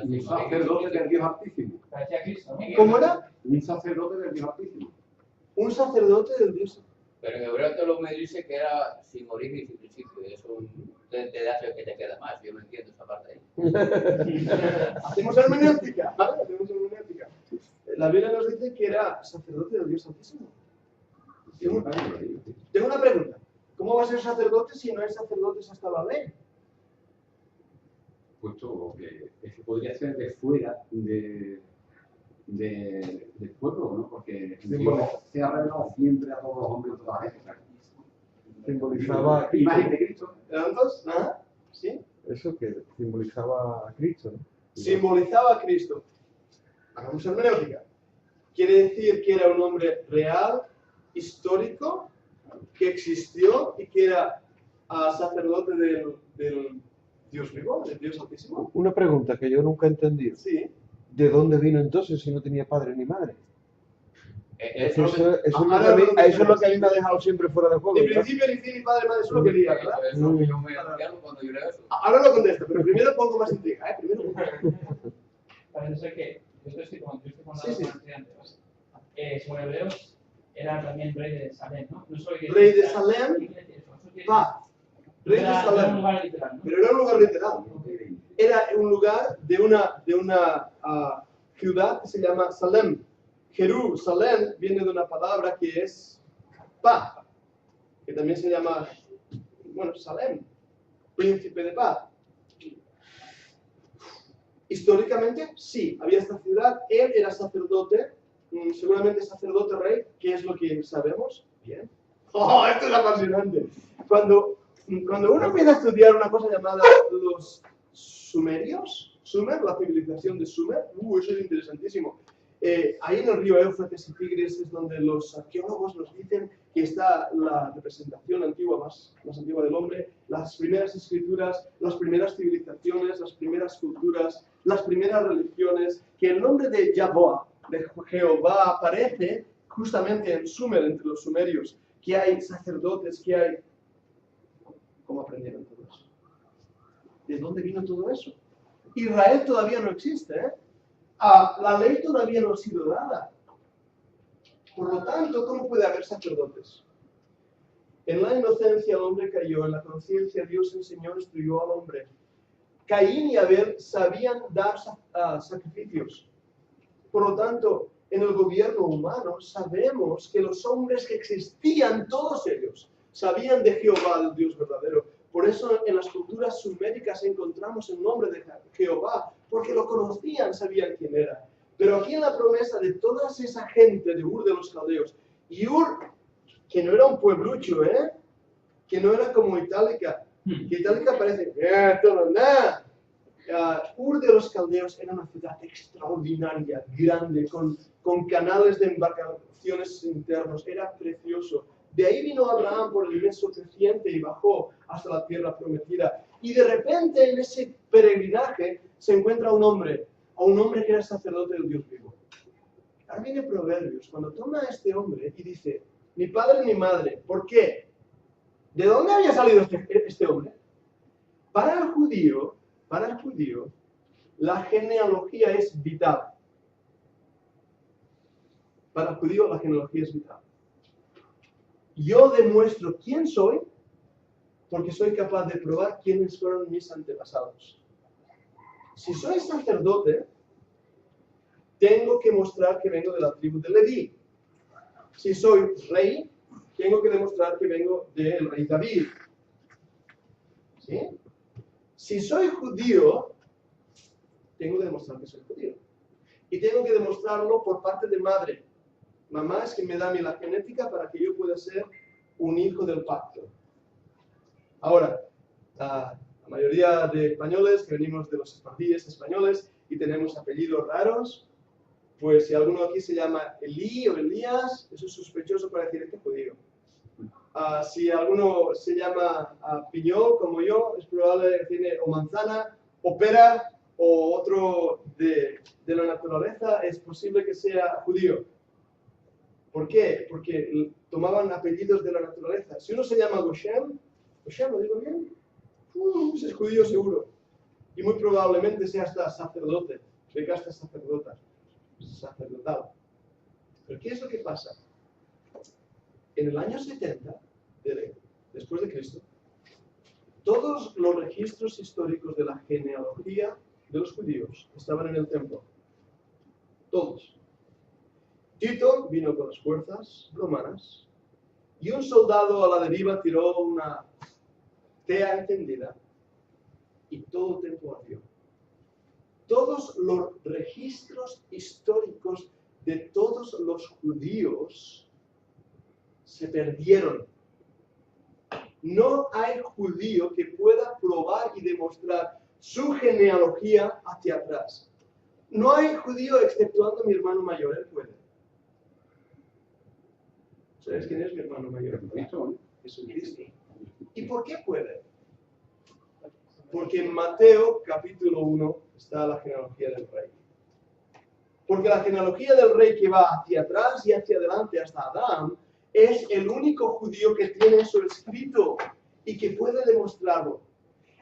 Un sacerdote del Dios Altísimo. ¿Cómo era? Un sacerdote del Dios Altísimo. Un sacerdote del Dios. Pero en hebreo te lo me dice que era sin origen y sin principio. Eso te hace que te queda más. Yo no entiendo esa parte ahí. Hacemos hermenéutica. Hacemos hermenéutica. La Biblia nos dice que era sacerdote del Dios Altísimo. Tengo una pregunta. ¿Cómo va a ser sacerdote si no hay sacerdotes hasta la ley? Puesto que podría ser de fuera del pueblo, ¿no? Porque Dios se ha revelado siempre a todos los hombres de todas las épocas. Simbolizaba a imagen de Cristo. ¿Entonces? ¿Sí? Eso que simbolizaba a Cristo, ¿no? Simbolizaba a Cristo. Hagamos hermenéutica. Quiere decir que era un hombre real, histórico, que existió y que era sacerdote del Dios vivo, del Dios Altísimo. Una pregunta que yo nunca he entendido. Sí. ¿De dónde vino entonces si no tenía padre ni madre? Eso es lo que a mí me ha dejado siempre fuera de juego. Ni principio, ni fin, ni padre, madre, eso es lo que quería, ¿verdad? Eso que yo me acuerdo cuando yo leo eso. Ahora lo contesto, pero primero pongo más intriga, ¿eh? Primero. Parece ser que yo estoy con Sí. estudiantes. Según hebreos, era también rey de Salem, ¿no? No solo Rey de Salem, paz. Rey de Salem. Era un lugar literal, ¿no? Pero era un lugar literal. Era un lugar de una ciudad que se llama Salem. Jerusalén viene de una palabra que es paz, que también se llama, bueno, Salem, príncipe de paz. Históricamente, sí, había esta ciudad, él era sacerdote, seguramente sacerdote rey, ¿qué es lo que sabemos? Bien. ¡Oh, esto es apasionante! Cuando uno empieza a estudiar una cosa llamada los sumerios, Sumer, la civilización de Sumer, eso es interesantísimo. Ahí en el río Éufrates y Tigris es donde los arqueólogos nos dicen que está la representación antigua, más antigua del hombre, las primeras escrituras, las primeras civilizaciones, las primeras culturas, las primeras religiones, que el nombre de Yahweh, de Jehová, aparece justamente en Sumer, entre los sumerios, que hay sacerdotes, que hay... ¿Cómo aprendieron todo eso? ¿De dónde vino todo eso? Israel todavía no existe, ¿eh? La ley todavía no ha sido dada. Por lo tanto, ¿cómo puede haber sacerdotes? En la inocencia el hombre cayó, en la conciencia Dios enseñó, instruyó al hombre. Caín y Abel sabían dar sacrificios. Por lo tanto, en el gobierno humano sabemos que los hombres que existían, todos ellos, sabían de Jehová, el Dios verdadero. Por eso en las culturas suméricas encontramos el nombre de Jehová, porque lo conocían, sabían quién era. Pero aquí en la promesa de toda esa gente de Ur de los Caldeos, y Ur, que no era un pueblucho, que no era como Itálica, que Itálica parece, todo nada. Ur de los Caldeos era una ciudad extraordinaria, grande, con canales de embarcaciones internos, era precioso. De ahí vino Abraham por el inmenso creciente y bajó hasta la tierra prometida. Y de repente en ese peregrinaje se encuentra un hombre que era sacerdote del Dios vivo. Ahora viene Proverbios, cuando toma a este hombre y dice, ni padre ni madre, ¿por qué? ¿De dónde había salido este hombre? Para el judío, la genealogía es vital. Para el judío la genealogía es vital. Yo demuestro quién soy porque soy capaz de probar quiénes fueron mis antepasados. Si soy sacerdote, tengo que mostrar que vengo de la tribu de Leví. Si soy rey, tengo que demostrar que vengo del rey David. ¿Sí? Si soy judío, tengo que demostrar que soy judío. Y tengo que demostrarlo por parte de madre. Mamá es quien me da a mí la genética para que yo pueda ser un hijo del pacto. Ahora, la mayoría de españoles que venimos de los sefardíes españoles y tenemos apellidos raros, pues si alguno aquí se llama Elí o Elías, eso es sospechoso para decir este judío. Si alguno se llama Piñol, como yo, es probable que tiene o manzana, o pera, o otro de la naturaleza, es posible que sea judío. ¿Por qué? Porque tomaban apellidos de la naturaleza. Si uno se llama Goshen, ¿lo digo bien? Ese es judío seguro. Y muy probablemente sea hasta sacerdote, de casta sacerdotal. Pero ¿qué es lo que pasa? En el año 70, después de Cristo, todos los registros históricos de la genealogía de los judíos estaban en el templo. Todos. Tito vino con las fuerzas romanas y un soldado a la deriva tiró una tea encendida y todo el templo ardió. Todos los registros históricos de todos los judíos se perdieron. No hay judío que pueda probar y demostrar su genealogía hacia atrás. No hay judío exceptuando a mi hermano mayor, él puede. ¿Sabes quién es mi hermano mayor? Jesucristo. ¿Y por qué puede? Porque en Mateo capítulo 1 está la genealogía del rey. Porque la genealogía del rey que va hacia atrás y hacia adelante hasta Adán es el único judío que tiene eso escrito y que puede demostrarlo.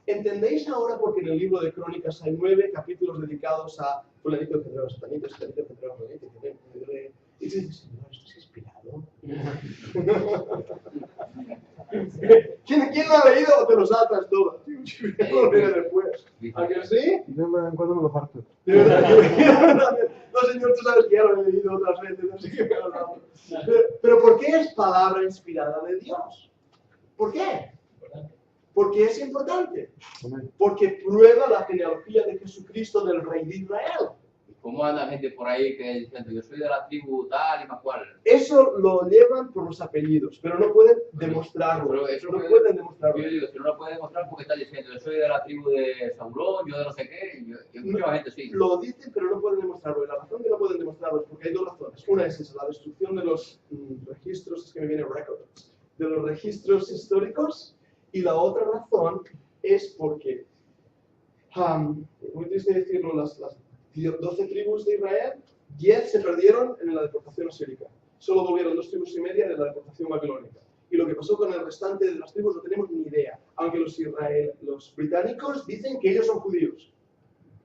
¿Entendéis ahora por qué en el libro de Crónicas hay 9 capítulos dedicados a fulanito, Pedro, Espanito, Espanito, Pedro, y dices, Señor, esto es inspirado. ¿Quién lo ha leído o te lo saltas todo? Lo leeré después. ¿A que sí? Yo en cuando me lo parto. De verdad, no, Señor, tú sabes que ya lo he leído otras veces, así que me lo damos. Pero ¿por qué es palabra inspirada de Dios? ¿Por qué? Porque es importante. Porque prueba la genealogía de Jesucristo del Rey de Israel. ¿Cómo anda gente por ahí que diciendo yo soy de la tribu tal y más cual? Eso lo llevan por los apellidos, pero no pueden demostrarlo. Pero eso no pueden demostrarlo. Yo digo, si no lo puede demostrar porque está diciendo yo soy de la tribu de Saulón, yo de no sé qué, yo mucha gente sí. Lo dicen, pero no pueden demostrarlo. Y la razón que no pueden demostrarlo es porque hay dos razones. Una es esa, la destrucción de los registros, es que me viene records, de los registros históricos. Y la otra razón es porque, muy triste decirlo, las 12 tribus de Israel, 10 se perdieron en la deportación asírica. Solo volvieron 2 tribus y media de la deportación babilónica. Y lo que pasó con el restante de las tribus no tenemos ni idea. Aunque los británicos dicen que ellos son judíos.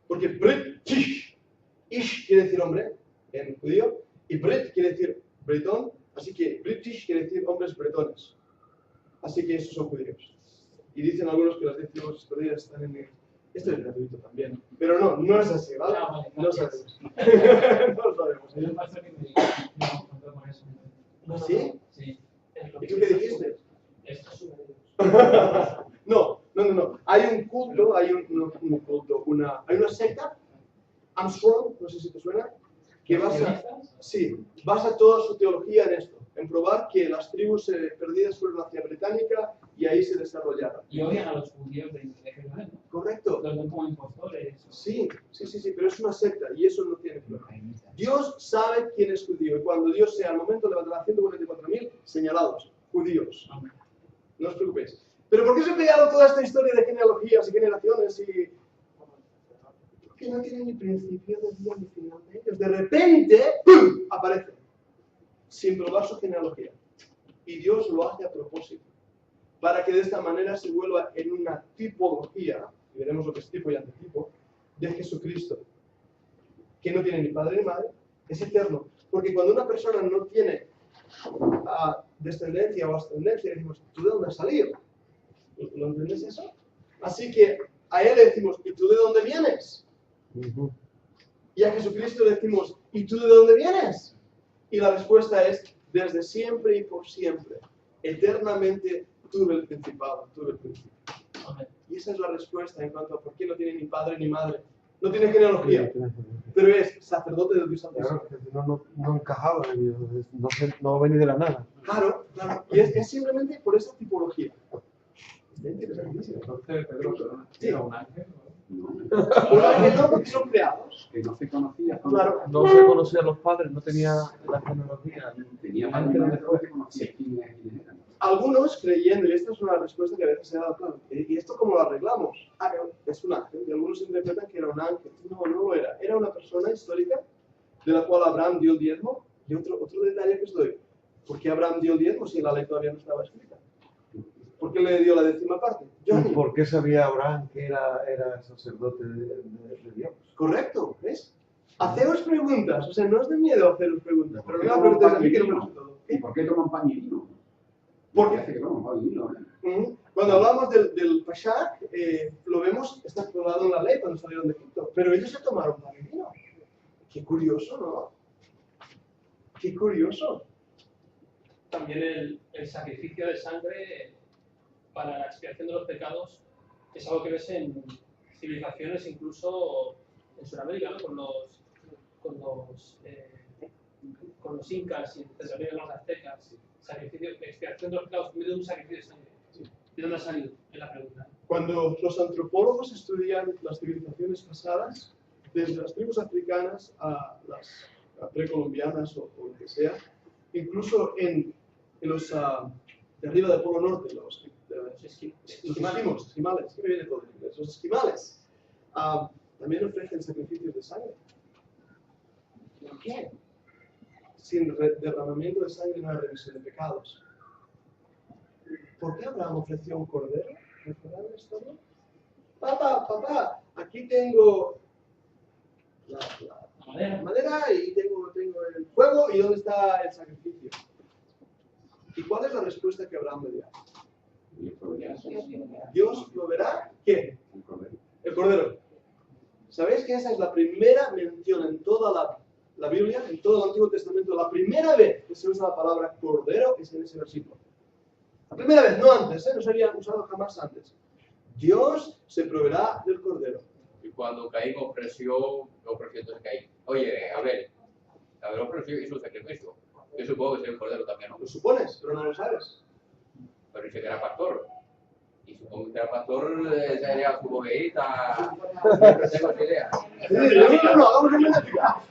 Porque British, ish quiere decir hombre en judío, y Brit quiere decir bretón, así que British quiere decir hombres bretones. Así que esos son judíos. Y dicen algunos que las 10 tribus perdidas están en el... Esto es gratuito también. Pero no es así, ¿vale? No sabemos. No sabemos. Yo pasa que me confrontó con eso. ¿Sí? Sí. ¿Y tú qué dijiste? Esto es una... No. Hay un culto, hay una secta, Armstrong, no sé si te suena, que basa toda su teología en esto, en probar que las tribus perdidas fueron hacia Británica y ahí se desarrollaron. Y odian a los judíos de Jerusalén, ¿no? Correcto. Los ven como impostores. Sí, pero es una secta y eso no tiene problema. Dios sabe quién es judío y cuando Dios sea al momento levantará 144.000 señalados, judíos. No os preocupéis. ¿Pero por qué se ha pegado toda esta historia de genealogías y generaciones y...? Porque no tienen ni principio de día ni final de ellos. De repente, ¡pum!, aparecen, sin probar su genealogía. Y Dios lo hace a propósito, para que de esta manera se vuelva en una tipología, y veremos lo que es tipo y antitipo, de Jesucristo, que no tiene ni padre ni madre, es eterno. Porque cuando una persona no tiene descendencia o ascendencia, decimos, ¿tú de dónde has salido? ¿Lo entiendes eso? Así que a él le decimos, ¿y tú de dónde vienes? Y a Jesucristo le decimos, ¿y tú de dónde vienes? Y la respuesta es, desde siempre y por siempre, eternamente tuve el principado, tuve el principio. Y esa es la respuesta en cuanto a por qué no tiene ni padre ni madre. No tiene genealogía, pero es sacerdote del Dios Santísimo. Claro, no encajaba, no venía de la nada. Claro. Y es simplemente por esa tipología. Entonces, Pedro, ¿era un ángel? No. Un ángel no, porque son creados. Que no se conocía. Claro. No se conocían los padres, no tenía la genealogía. Tenía más de después se conocía quién eran. Algunos creyendo, y esta es una respuesta que a veces se ha dado, claro, ¿y esto cómo lo arreglamos? Es un ángel, y algunos interpretan que era un ángel. No lo era. Era una persona histórica de la cual Abraham dio el diezmo. Y otro detalle que os doy, ¿por qué Abraham dio el diezmo si la ley todavía no estaba escrita? ¿Por qué le dio la 10ª parte? ¿Por qué sabía Abraham que era sacerdote de Dios? Correcto, ¿ves? Haceos preguntas, o sea, no os de miedo a haceros preguntas, pero no me preguntéis a mí que no me lo sé todo. ¿Y por qué toman pan y vino? Porque hace que toman pan y vino, ¿eh? Cuando hablamos del Pashak, lo vemos, está explorado en la ley cuando salieron de Egipto, pero ellos se tomaron pan y vino. Qué curioso, ¿no? Qué curioso. También el sacrificio de sangre para la expiación de los pecados es algo que ves en civilizaciones, incluso en Sudamérica, ¿no? Con los incas y también los aztecas. Sacrificio, expiación de los pecados por medio de un sacrificio de sangre. ¿De dónde ha salido? Es la pregunta. Cuando los antropólogos estudian las civilizaciones pasadas, desde las tribus africanas a las precolombianas o lo que sea, incluso en los de arriba del Polo Norte, los esquimales, ¿qué me viene todo en inglés? Los esquimales también ofrecen sacrificios de sangre. ¿Por qué? Sin derramamiento de sangre no hay remisión de pecados. ¿Por qué Abraham ofreció un cordero? ¿Recuerdan la historia? Papá, aquí tengo la madera y tengo el fuego, ¿y dónde está el sacrificio? ¿Y cuál es la respuesta que Abraham le dio? Dios proveerá, ¿qué? El cordero. ¿Sabéis que esa es la primera mención en toda la la Biblia, en todo el Antiguo Testamento, la primera vez que se usa la palabra cordero es en ese versículo. La primera vez, no antes, no se había usado jamás antes. Dios se proveerá del cordero. Y cuando Caín ofreció entonces Caín. Oye, Abel ofreció hizo sacrificio. Yo supongo que es el cordero también, ¿no? Lo supones, pero no lo sabes. Pero dice que era pastor. Y supongo que era pastor, sería su bogueita. No tengo ni idea. No, hagamos hermenéutica.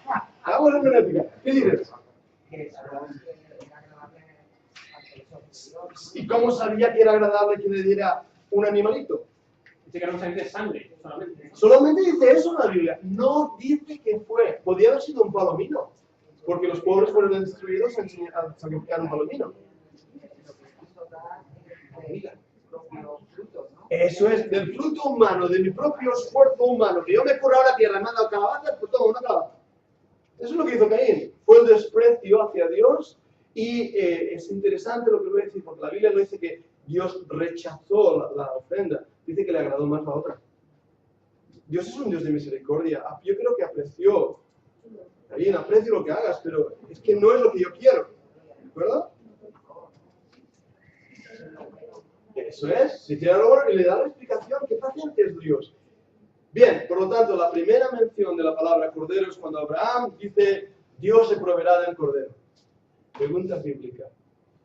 Hagamos hermenéutica. ¿Qué dices? ¿Y cómo sabía que era agradable que le diera un animalito? Dice que era un sangre de sangre, solamente. Solamente dice eso en la Biblia. No dice que fue. Podía haber sido un palomino. Porque los pobres fueron destruidos al sacrificar un palomino. Eso es, del fruto humano, de mi propio esfuerzo humano, que yo me curro a la tierra y me han dado calabazas, pues toma una calabaza. Eso es lo que hizo Caín. Fue el desprecio hacia Dios y es interesante lo que voy a decir, porque la Biblia no dice que Dios rechazó la ofrenda, dice que le agradó más la otra. Dios es un Dios de misericordia. Yo creo que apreció, Caín, aprecio lo que hagas, pero es que no es lo que yo quiero, ¿de acuerdo? Eso es, si tiene algo y le da la explicación, qué paciente es Dios. Bien, por lo tanto, la primera mención de la palabra cordero es cuando Abraham dice, Dios se proveerá del cordero. Pregunta bíblica.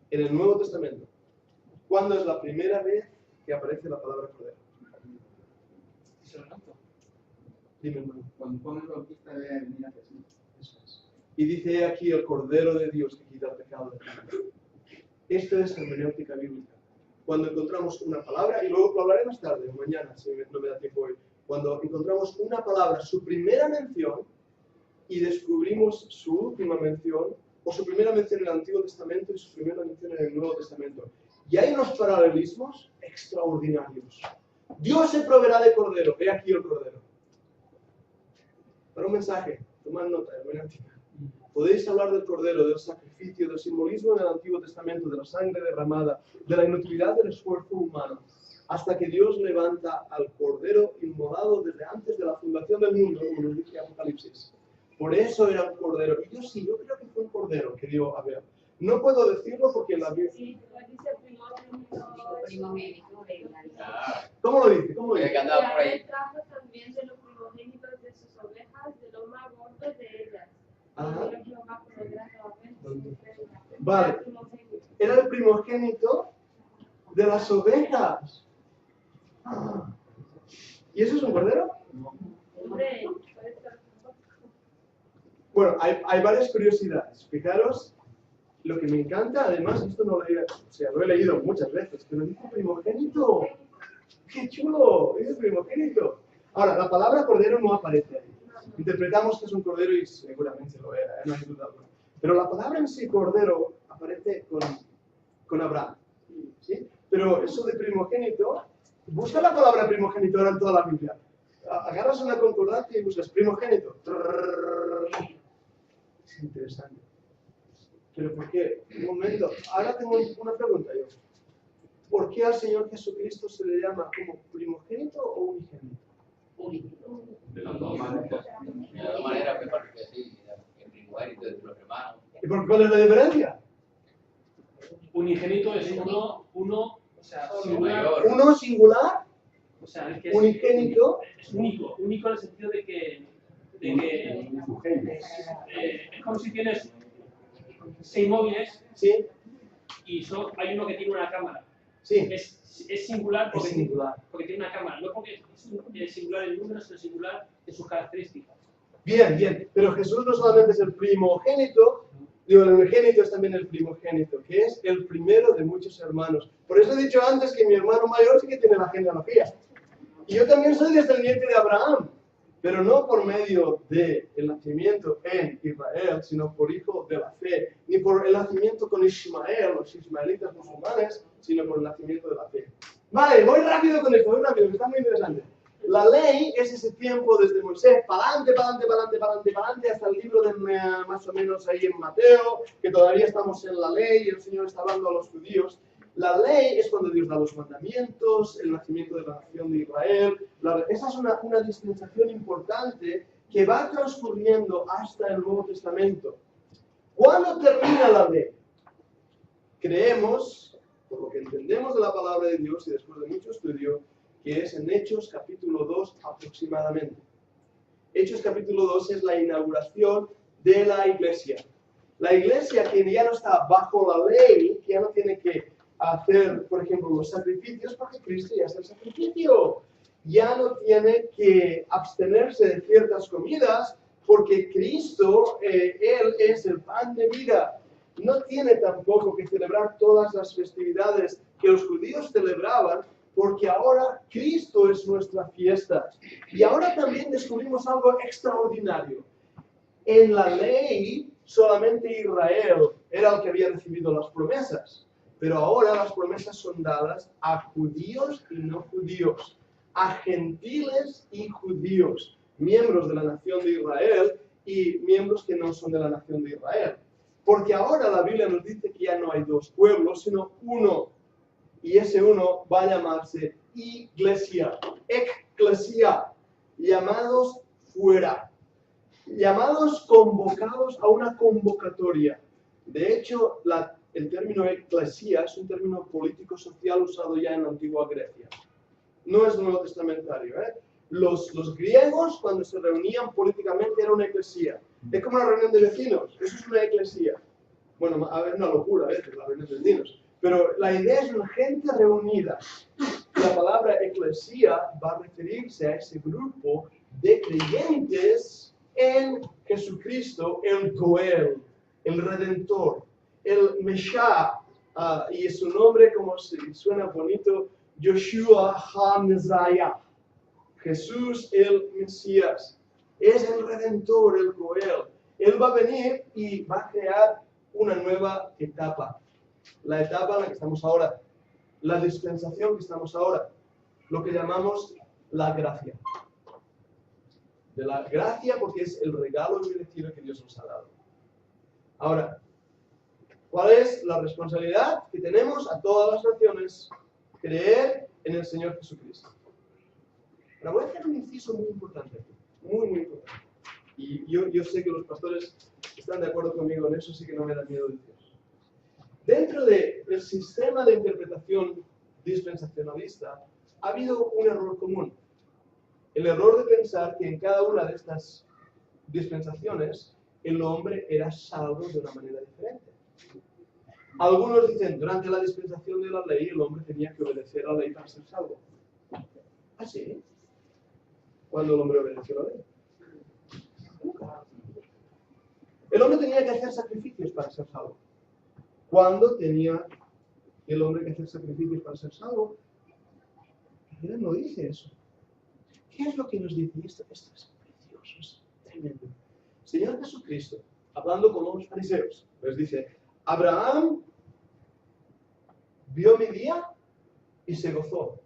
En el Nuevo Testamento, ¿cuándo es la primera vez que aparece la palabra cordero? Dime, hermano. Cuando Juan el Bautista ve venir a Jesús. Eso es. Y dice aquí el cordero de Dios que quita el pecado del mundo. Esto es hermenéutica bíblica. Cuando encontramos una palabra, y luego lo hablaré más tarde, mañana, si no me da tiempo hoy, cuando encontramos una palabra, su primera mención, y descubrimos su última mención, o su primera mención en el Antiguo Testamento y su primera mención en el Nuevo Testamento. Y hay unos paralelismos extraordinarios. Dios se proveerá de cordero, ve aquí el cordero. Para un mensaje, tomad nota, hermenéutica. Podéis hablar del cordero, del sacrificio, del simbolismo en el Antiguo Testamento, de la sangre derramada, de la inutilidad del esfuerzo humano, hasta que Dios levanta al cordero inmolado desde antes de la fundación del mundo, como nos dice Apocalipsis. Por eso era un cordero. Y yo creo que fue un cordero que dio a ver. No puedo decirlo porque la Biblia... Sí, dice primogénito. ¿Cómo lo dice? ¿Cómo lo dice? Y a él trajo también de los primogénitos de sus ovejas, de los más gordos de ellas. Ajá. Vale. Era el primogénito de las ovejas. ¿Y eso es un cordero? Bueno, hay varias curiosidades. Fijaros, lo que me encanta, además, esto no lo he leído muchas veces, pero dice primogénito. ¡Qué chulo! Dice primogénito. Ahora, la palabra cordero no aparece ahí. Interpretamos que es un cordero y seguramente lo era, no hay duda alguna. Pero la palabra en sí, cordero, aparece con Abraham. ¿Sí? Pero eso de primogénito, busca la palabra primogénito ahora en toda la Biblia. Agarras una concordancia y buscas primogénito. Es interesante. ¿Pero por qué? Un momento, ahora tengo una pregunta yo. ¿Por qué al Señor Jesucristo se le llama como primogénito o unigénito? De las dos maneras. De las dos maneras me parece que sí. El primogénito de los hermanos. ¿Y por cuál es la diferencia? Unigénito es uno, o sea, singular. Uno singular. O sea, es que unigénito. Es único en el sentido de que es como si tienes 6 móviles, sí, y hay uno que tiene una cámara. Sí. Es singular porque, es singular porque tiene una cámara, no porque es singular el número, sino singular en sus características. Bien, bien, pero Jesús no solamente es el primogénito, digo, el unigénito es también el primogénito, que es el primero de muchos hermanos. Por eso he dicho antes que mi hermano mayor sí que tiene la genealogía. Y yo también soy descendiente de Abraham, pero no por medio del nacimiento en Israel, sino por hijo de la fe, ni por el nacimiento con Ismael, los ismaelitas musulmanes, sino por el nacimiento de la fe. Vale, voy rápido con esto, que está muy interesante. La ley es ese tiempo desde Moisés, para adelante, hasta el libro de más o menos ahí en Mateo, que todavía estamos en la ley y el Señor está hablando a los judíos. La ley es cuando Dios da los mandamientos, el nacimiento de la nación de Israel. Esa es una dispensación importante que va transcurriendo hasta el Nuevo Testamento. ¿Cuándo termina la ley? Creemos, por lo que entendemos de la palabra de Dios y después de mucho estudio, que es en Hechos capítulo 2 aproximadamente. Hechos capítulo 2 es la inauguración de la iglesia. La iglesia que ya no está bajo la ley, que ya no tiene que hacer, por ejemplo, los sacrificios, porque Cristo ya es el sacrificio. Ya no tiene que abstenerse de ciertas comidas, porque Cristo, Él es el pan de vida. No tiene tampoco que celebrar todas las festividades que los judíos celebraban, porque ahora Cristo es nuestra fiesta. Y ahora también descubrimos algo extraordinario. En la ley, solamente Israel era el que había recibido las promesas. Pero ahora las promesas son dadas a judíos y no judíos, a gentiles y judíos, miembros de la nación de Israel y miembros que no son de la nación de Israel. Porque ahora la Biblia nos dice que ya no hay dos pueblos, sino uno. Y ese uno va a llamarse iglesia, eclesia, llamados fuera, llamados convocados a una convocatoria. De hecho, el término eclesia es un término político-social usado ya en la antigua Grecia. No es nuevo testamentario. Los griegos, cuando se reunían políticamente, era una eclesia. Es como una reunión de vecinos, eso es una eclesia. Bueno, a ver, una locura a veces, la reunión de vecinos. Pero la idea es una gente reunida. La palabra eclesia va a referirse a ese grupo de creyentes en Jesucristo, el Goel, el Redentor, el Meshá, y su nombre, como suena bonito, Yoshua HaMessiah, Jesús el Mesías, es el Redentor, el Goel. Él va a venir y va a crear una nueva etapa, la etapa en la que estamos ahora, la dispensación que estamos ahora, lo que llamamos la gracia. De la gracia porque es el regalo inmerecido que Dios nos ha dado. Ahora, ¿cuál es la responsabilidad que tenemos a todas las naciones? Creer en el Señor Jesucristo. Ahora voy a hacer un inciso muy importante, muy importante. Y yo sé que los pastores están de acuerdo conmigo en eso, así que no me da miedo decir. Dentro del sistema de interpretación dispensacionalista ha habido un error común. El error de pensar que en cada una de estas dispensaciones el hombre era salvo de una manera diferente. Algunos dicen, durante la dispensación de la ley el hombre tenía que obedecer a la ley para ser salvo. ¿Ah, sí? ¿Cuándo el hombre obedeció a la ley? Nunca. El hombre tenía que hacer sacrificios para ser salvo. ¿Cuándo tenía el hombre que hacer sacrificios para ser salvo? La Biblia no dice eso. ¿Qué es lo que nos dice? Esto es precioso, es tremendo. Señor Jesucristo, hablando con los fariseos, les dice, Abraham vio mi día y se gozó.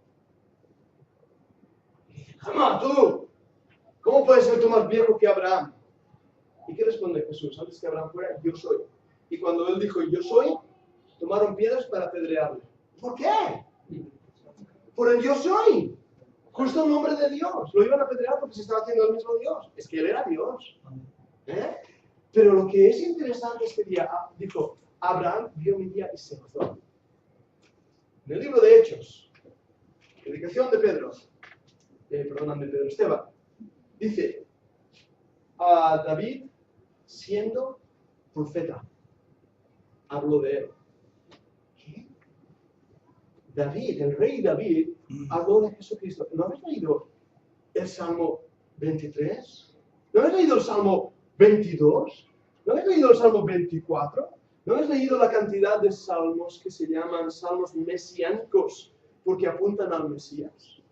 ¡Ama, tú! ¿Cómo puedes ser tú más viejo que Abraham? ¿Y qué responde Jesús? Antes que Abraham fuera, yo soy. Y cuando él dijo, yo soy, tomaron piedras para apedrearle. ¿Por qué? Por el yo soy. Justo el nombre de Dios. Lo iban a apedrear porque se estaba haciendo el mismo Dios. Es que él era Dios. Pero lo que es interesante es que dijo, Abraham vio mi día y se gozó. En el libro de Hechos, predicación de Pedro Esteban, dice, a David siendo profeta, habló de él. ¿Qué? David, el rey David, habló de Jesucristo. ¿No habéis leído el Salmo 23? ¿No habéis leído el Salmo 22? ¿No habéis leído el Salmo 24? ¿No habéis leído la cantidad de salmos que se llaman salmos mesiánicos porque apuntan al Mesías?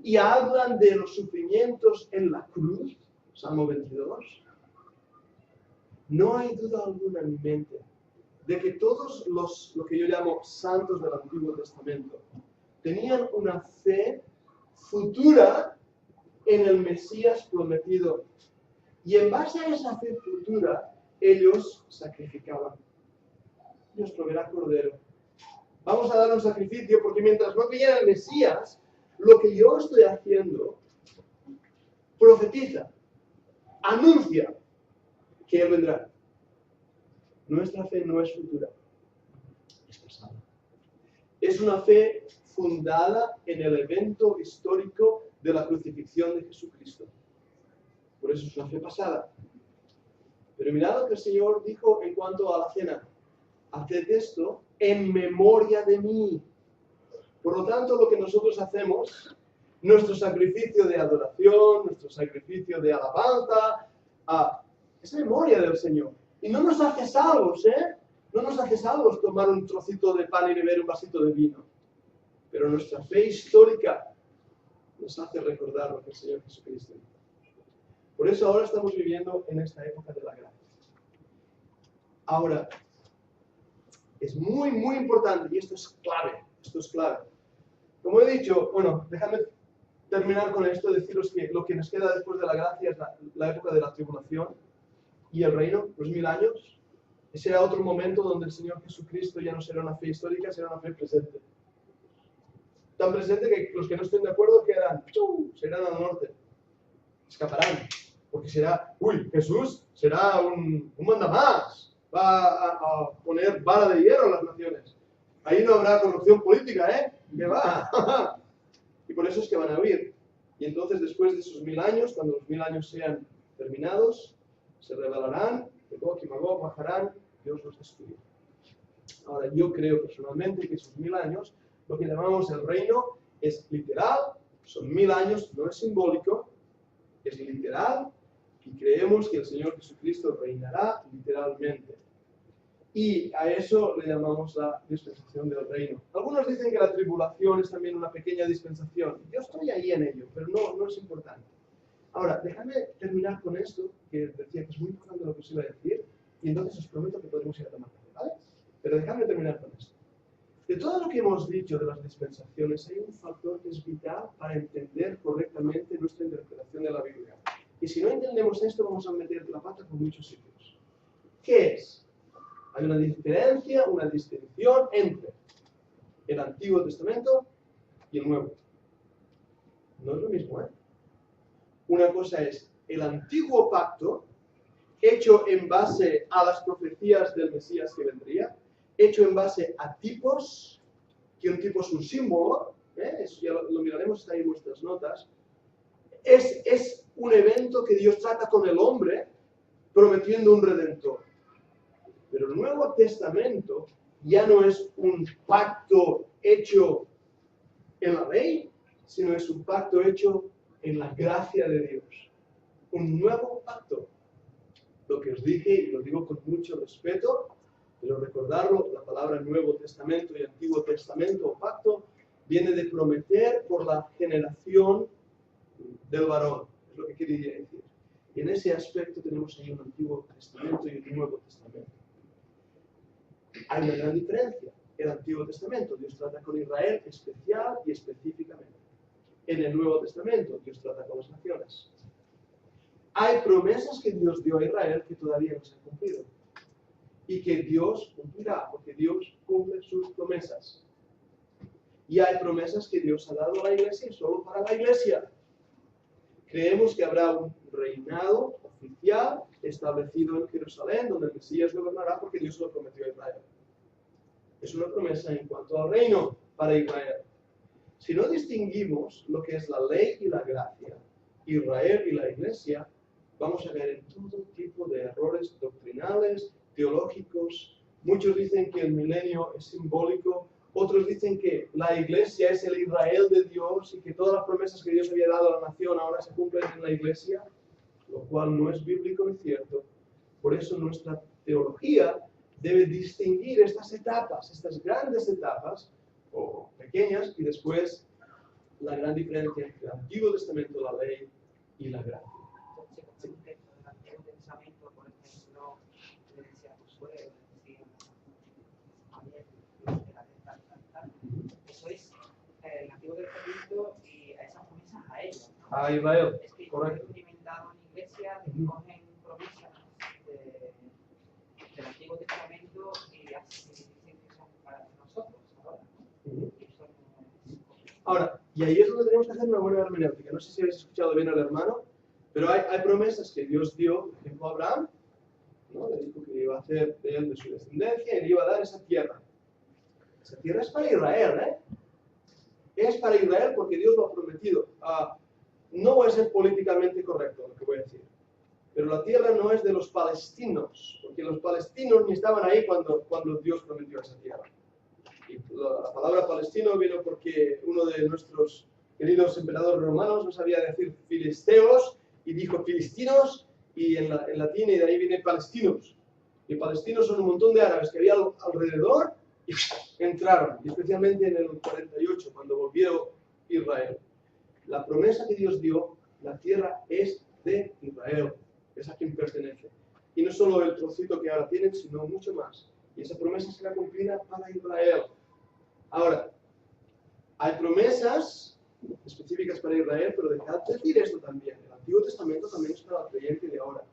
Y hablan de los sufrimientos en la cruz, Salmo 22. No hay duda alguna en mi mente de que todos lo que yo llamo santos del Antiguo Testamento tenían una fe futura en el Mesías prometido. Y en base a esa fe futura, ellos sacrificaban. Dios proveerá cordero. Vamos a dar un sacrificio porque mientras no viniera el Mesías, lo que yo estoy haciendo profetiza anuncia que Él vendrá. Nuestra fe no es futura, es pasada. Es una fe fundada en el evento histórico de la crucifixión de Jesucristo. Por eso es una fe pasada. Pero mirad lo que el Señor dijo en cuanto a la cena. Haced esto en memoria de mí. Por lo tanto, lo que nosotros hacemos, nuestro sacrificio de adoración, nuestro sacrificio de alabanza, es memoria del Señor. Y no nos hace salvos, ¿eh? No nos hace salvos tomar un trocito de pan y beber un vasito de vino. Pero nuestra fe histórica nos hace recordar lo que el Señor Jesucristo hizo. Por eso ahora estamos viviendo en esta época de la gracia. Ahora, es muy, muy importante, y esto es clave, Como he dicho, bueno, dejadme terminar con esto, deciros que lo que nos queda después de la gracia es la época de la tribulación y el reino, los 1000 años. Ese será otro momento donde el Señor Jesucristo ya no será una fe histórica, será una fe presente. Tan presente que los que no estén de acuerdo quedarán, se irán al norte, escaparán, porque será, Jesús será un mandamás, va a poner vara de hierro a las naciones. Ahí no habrá corrupción política, ¿Qué va? Y por eso es que van a huir. Y entonces, después de esos 1000 años, cuando los 1000 años sean terminados, se rebelarán, de Gog y Magog bajarán, Dios los destruirá. Ahora, yo creo personalmente que esos 1000 años, lo que llamamos el reino, es literal, son 1000 años, no es simbólico, es literal, y creemos que el Señor Jesucristo reinará literalmente. Y a eso le llamamos la dispensación del reino. Algunos dicen que la tribulación es también una pequeña dispensación. Yo estoy ahí en ello, pero no es importante. Ahora, déjame terminar con esto, que decía que es muy importante lo que os iba a decir, y entonces os prometo que podremos ir a tomar café, ¿vale? Pero déjame terminar con esto. De todo lo que hemos dicho de las dispensaciones, hay un factor que es vital para entender correctamente nuestra interpretación de la Biblia. Y si no entendemos esto, vamos a meter la pata por muchos sitios. ¿Qué es? Hay una diferencia, una distinción entre el Antiguo Testamento y el Nuevo. No es lo mismo, ¿eh? Una cosa es el Antiguo Pacto, hecho en base a las profecías del Mesías que vendría, hecho en base a tipos, que un tipo es un símbolo, eso ya lo miraremos, está ahí en vuestras notas. Es un evento que Dios trata con el hombre, prometiendo un redentor. Pero el Nuevo Testamento ya no es un pacto hecho en la ley, sino es un pacto hecho en la gracia de Dios. Un nuevo pacto. Lo que os dije, y lo digo con mucho respeto, pero recordarlo, la palabra Nuevo Testamento y Antiguo Testamento o pacto viene de prometer por la generación del varón. Es lo que quería decir. Y en ese aspecto tenemos ahí un Antiguo Testamento y un Nuevo Testamento. Hay una gran diferencia. El Antiguo Testamento, Dios trata con Israel especial y específicamente. En el Nuevo Testamento, Dios trata con las naciones. Hay promesas que Dios dio a Israel que todavía no se han cumplido. Y que Dios cumplirá, porque Dios cumple sus promesas. Y hay promesas que Dios ha dado a la iglesia solo para la iglesia. Creemos que habrá un reinado oficial establecido en Jerusalén, donde el Mesías gobernará porque Dios lo prometió a Israel. Es una promesa en cuanto al reino para Israel. Si no distinguimos lo que es la ley y la gracia, Israel y la iglesia, vamos a caer en todo tipo de errores doctrinales, teológicos. Muchos dicen que el milenio es simbólico, otros dicen que la iglesia es el Israel de Dios y que todas las promesas que Dios había dado a la nación ahora se cumplen en la iglesia, lo cual no es bíblico ni cierto. Por eso nuestra teología debe distinguir estas etapas, estas grandes etapas, o pequeñas, y después la gran diferencia entre el Antiguo Testamento, la ley y la gracia. Eso es el Antiguo Testamento y a esas promesas a ellos. A Israel, es que correcto. he experimentado en iglesia de que cogen promesas del Antiguo Testamento y dicen que son para nosotros ahora. Ahora, y ahí es donde tenemos que hacer una buena hermenéutica. No sé si habéis escuchado bien al hermano, Pero hay promesas que Dios dio, por ejemplo, a Abraham, ¿no? Le dijo que iba a hacer de él, de su descendencia, y le iba a dar esa tierra. Esa tierra es para Israel, ¿eh? Es para Israel porque Dios lo ha prometido. No voy a ser políticamente correcto lo que voy a decir, pero la tierra no es de los palestinos, porque los palestinos ni estaban ahí cuando Dios prometió esa tierra. Y la palabra palestino vino porque uno de nuestros queridos emperadores romanos no sabía decir filisteos y dijo filistinos, y en latín, y de ahí viene palestinos. Y palestinos son un montón de árabes que había alrededor y entraron, y especialmente en el 48, cuando volvió Israel. La promesa que Dios dio, la tierra es de Israel, es a quien pertenece. Y no solo el trocito que ahora tienen, sino mucho más. Y esa promesa será cumplida para Israel. Ahora, hay promesas específicas para Israel, pero dejad decir esto también. El Antiguo Testamento también es para el creyente de ahora.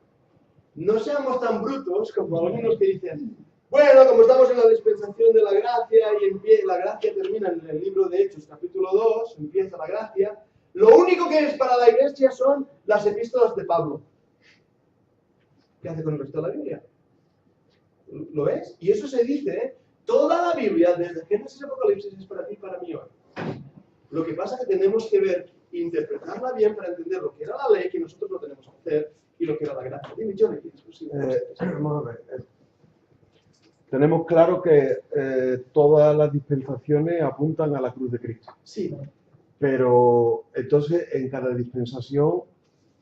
No seamos tan brutos como algunos que dicen, bueno, como estamos en la dispensación de la gracia y la gracia termina en el libro de Hechos, capítulo 2, empieza la gracia, lo único que es para la iglesia son las epístolas de Pablo. ¿Qué hace con el resto de la Biblia? ¿Lo ves? Y eso se dice, ¿eh? Toda la Biblia, desde Génesis a Apocalipsis, es para ti y para mí hoy. Lo que pasa es que tenemos que ver, interpretarla bien para entender lo que era la ley, que nosotros no tenemos que hacer, y lo que era la gracia. Dime, Johnny, vamos a ver. Tenemos claro que todas las dispensaciones apuntan a la cruz de Cristo. Sí. Pero entonces en cada dispensación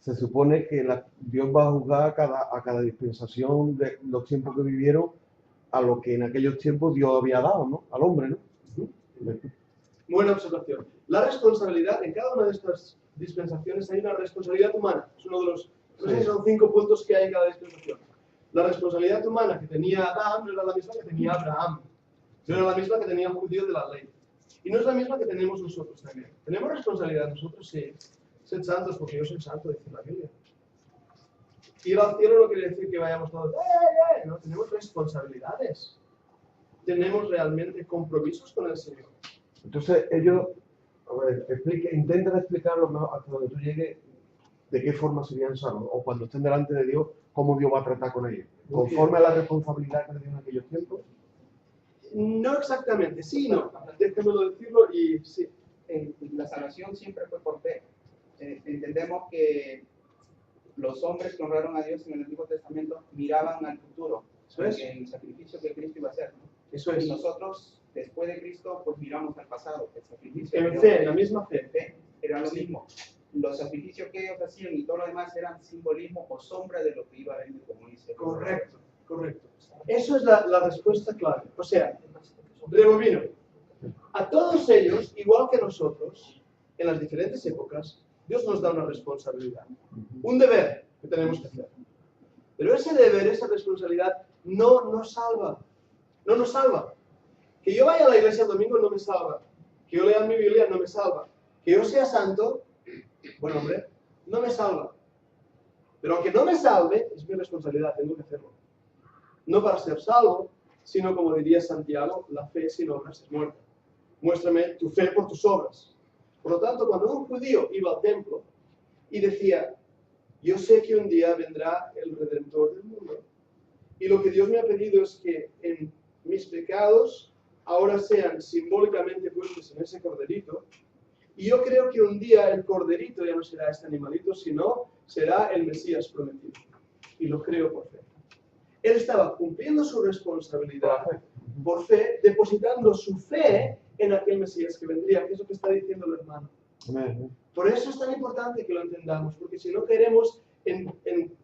se supone que Dios va a juzgar a cada dispensación de los tiempos que vivieron a lo que en aquellos tiempos Dios había dado, ¿no? Al hombre, ¿no? Buena observación. La responsabilidad, en cada una de estas dispensaciones hay una responsabilidad humana. Es uno de los, no sé si son 5 puntos que hay en cada dispensación. La responsabilidad humana que tenía Adán no era la misma que tenía Abraham. No era la misma que tenía el judío de la ley. Y no es la misma que tenemos nosotros también. ¿Tenemos responsabilidad nosotros? Sí. Sed santos porque yo soy santo, dice la Biblia. Ir al cielo no quiere decir que vayamos todos, no, tenemos responsabilidades. Tenemos realmente compromisos con el Señor. Entonces ellos, a ver, intenten explicarlo hasta donde tú llegues, de qué forma serían salvos, o cuando estén delante de Dios, cómo Dios va a tratar con ellos. ¿Conforme a la responsabilidad que le dio en aquellos tiempos? No exactamente, sí y no. Déjamelo decirlo y sí. La salvación siempre fue por fe. Entendemos que los hombres que honraron a Dios en el Antiguo Testamento miraban al futuro, el sacrificio que Cristo iba a hacer, ¿no? Eso es. Y nosotros, después de Cristo, pues miramos al pasado, el sacrificio. En fe, en la misma fe. Era lo mismo. Los sacrificios que ellos hacían y todo lo demás eran simbolismo o sombra de lo que iba a venir, como dice. Correcto, correcto. Eso es la respuesta clave. O sea, rebobino. A todos ellos, igual que nosotros, en las diferentes épocas, Dios nos da una responsabilidad, un deber que tenemos que hacer. Pero ese deber, esa responsabilidad, no nos salva. No nos salva. Que yo vaya a la iglesia el domingo no me salva. Que yo lea mi Biblia no me salva. Que yo sea santo, bueno, hombre, no me salva. Pero aunque no me salve, es mi responsabilidad, tengo que hacerlo. No para ser salvo, sino como diría Santiago, la fe sin obras es muerta. Muéstrame tu fe por tus obras. Por lo tanto, cuando un judío iba al templo y decía, yo sé que un día vendrá el Redentor del mundo, y lo que Dios me ha pedido es que en mis pecados ahora sean simbólicamente puestos en ese corderito, y yo creo que un día el corderito ya no será este animalito, sino será el Mesías prometido. Y lo creo por fe. Él estaba cumpliendo su responsabilidad por fe, depositando su fe en aquel Mesías que vendría, que es lo que está diciendo el hermano. Por eso es tan importante que lo entendamos, porque si no queremos en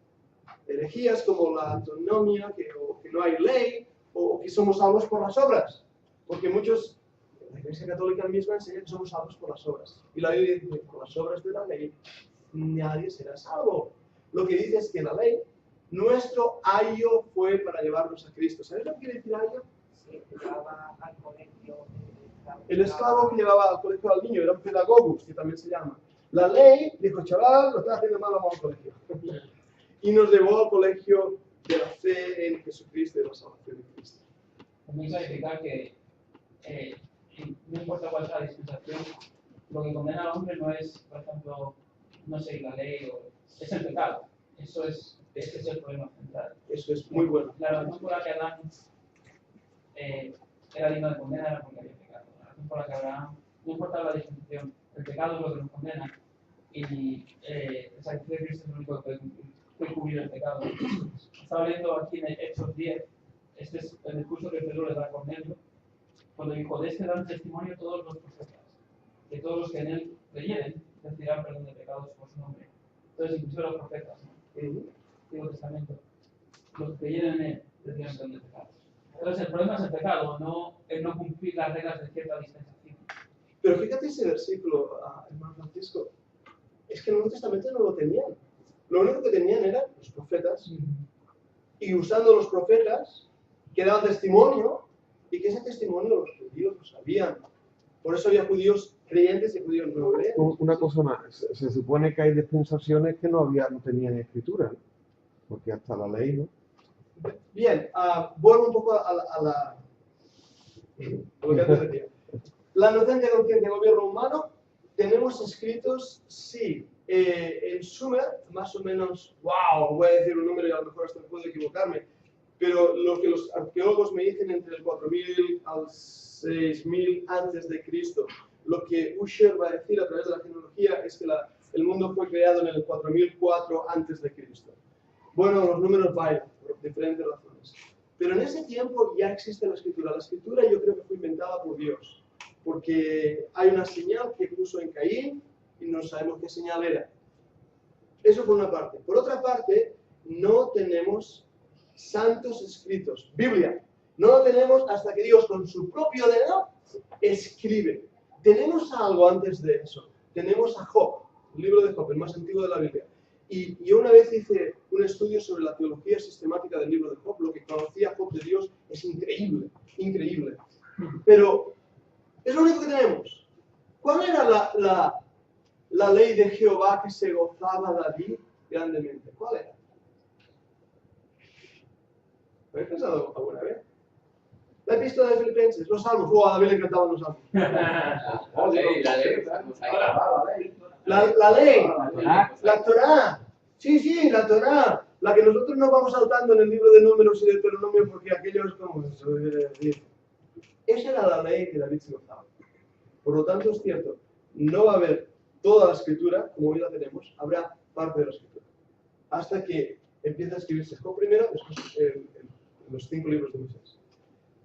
herejías como la antinomia, que no hay ley, o que somos salvos por las obras. Porque muchos, la Iglesia Católica misma enseña que somos salvos por las obras. Y la Biblia dice que por las obras de la ley nadie será salvo. Lo que dice es que la ley, nuestro ayo fue para llevarnos a Cristo. ¿Sabes lo que quiere decir ayo? Sí, llevaba al colegio. El esclavo que llevaba al colegio al niño era un pedagogus, que también se llama. La ley dijo, chaval, lo estás haciendo mal, vamos al colegio. Y nos llevó al colegio de la fe en Jesucristo y de la salvación en Cristo. También clarificar que no importa cuál sea la dispensación, lo que condena al hombre no es, por ejemplo, no seguir la ley o es el pecado. Ese es el problema central. Eso es muy bueno. La razón por la que Adán era digno de condena era porque había pecado. La razón por la que Abraham, no importaba la distinción, el pecado es lo que nos condena y el sacrificio de Cristo es lo único que puede cubrir el pecado. Estaba leyendo aquí en Hechos 10, este es el discurso que Pedro le da a Cornelio, cuando dijo: de este dan testimonio todos los profetas, que todos los que en él creyeren recibirán perdón de pecados por su nombre. Entonces, inclusive los profetas, ¿no? Antiguo Testamento, los que creyeren en él recibirán perdón de pecados. Entonces, el problema es el pecado, no el no cumplir las reglas de cierta dispensación. Pero fíjate ese versículo, hermano Francisco, es que en el Nuevo Testamento no lo tenían. Lo único que tenían eran los profetas. Y usando los profetas, que daban testimonio, y que ese testimonio los judíos lo sabían. Por eso había judíos creyentes y judíos no creyentes. Una cosa más, se supone que hay dispensaciones que no tenían escritura, ¿no? Porque hasta la ley, ¿no? Bien, vuelvo un poco a lo que antes decía. La noción de conciencia de gobierno humano, tenemos escritos, sí, en Sumer, más o menos, wow, voy a decir un número y a lo mejor hasta puedo equivocarme, pero lo que los arqueólogos me dicen entre el 4000 al 6000 antes de Cristo, lo que Ussher va a decir a través de la genealogía es que el mundo fue creado en el 4004 antes de Cristo. Bueno, los números bailan por diferentes razones, pero en ese tiempo ya existe la escritura. La escritura yo creo que fue inventada por Dios, porque hay una señal que puso en Caín y no sabemos qué señal era. Eso por una parte. Por otra parte, no tenemos santos escritos. Biblia. No lo tenemos hasta que Dios con su propio dedo escribe. Tenemos algo antes de eso. Tenemos a Job, el libro de Job, el más antiguo de la Biblia. Y yo una vez hice un estudio sobre la teología sistemática del libro de Job. Lo que conocía Job de Dios es increíble, increíble. Pero es lo único que tenemos. ¿Cuál era la ley de Jehová que se gozaba David grandemente? ¿Cuál era? ¿Lo habéis pensado alguna vez? La epístola de Filipenses, los salmos. A David le encantaban los salmos. La ley, la Torá. Sí, la Torá. La que nosotros nos vamos saltando en el libro de Números y de Deuteronomio porque aquello es como... Esa era la ley que David se gozaba. Por lo tanto, es cierto, no va a haber toda la escritura, como hoy la tenemos, habrá parte de la escritura. Hasta que empiece a escribirse Job primero, después los 5 libros de Moisés.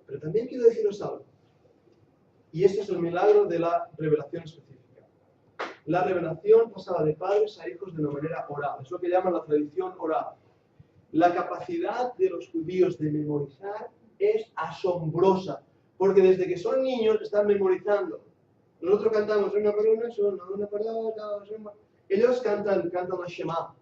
Pero también quiero deciros algo. Y esto es el milagro de la revelación específica. La revelación pasaba de padres a hijos de una manera oral. Es lo que llaman la tradición oral. La capacidad de los judíos de memorizar es asombrosa. Porque desde que son niños están memorizando. Nosotros cantamos una por una por otra. Ellos cantan la Shema.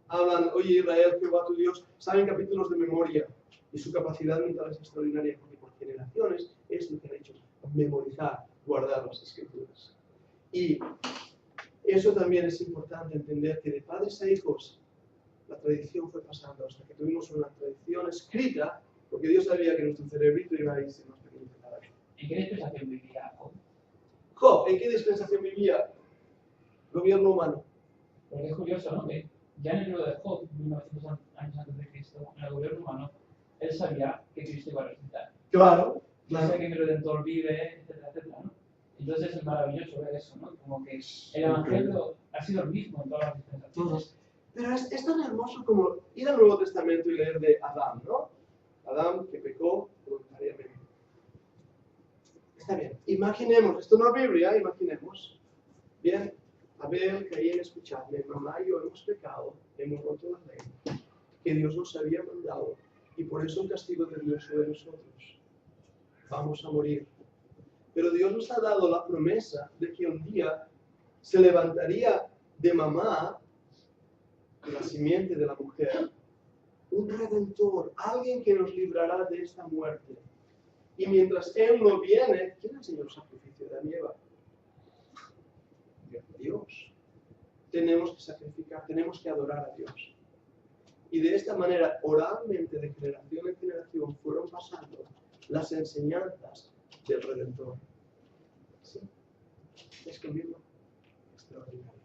Hablan, oye Israel, Jehová tu Dios. Saben capítulos de memoria. Y su capacidad mental es extraordinaria. Porque por generaciones es lo que han hecho. Memorizar, guardar las escrituras. Y eso también es importante entender que de padres a hijos la tradición fue pasando hasta que tuvimos una tradición escrita. Porque Dios sabía que nuestro cerebrito iba a irse más pequeño que cada vez. ¿En qué dispensación vivía Job? Job, ¿en qué dispensación vivía? Gobierno humano. Porque es curioso, ¿no? Que ya en el libro de Job, 1900 años antes de Cristo, en el gobierno humano, él sabía que Cristo iba a resucitar. Claro. Sabe que mi Redentor vive, etcétera, etcétera, ¿no? Entonces es maravilloso ver eso, ¿no? Como que el Evangelio ha sido el mismo en todas las dispensaciones. Pero es tan hermoso como ir al Nuevo Testamento y leer de Adán, ¿no? Adán que pecó voluntariamente. Está bien. Imaginemos, esto no es Biblia, imaginemos. Bien, Abel, Caín, escuchadme, mamá y yo hemos pecado, hemos roto la ley que Dios nos había mandado y por eso el castigo de Dios sobre nosotros. Vamos a morir. Pero Dios nos ha dado la promesa de que un día se levantaría de mamá, de la simiente de la mujer, un redentor, alguien que nos librará de esta muerte. Y mientras Él no viene, ¿quién enseñó el sacrificio de Adán y Eva? Dios. Tenemos que sacrificar, tenemos que adorar a Dios. Y de esta manera, oralmente, de generación en generación, fueron pasando las enseñanzas del Redentor. ¿Sí? Es que mismo extraordinario.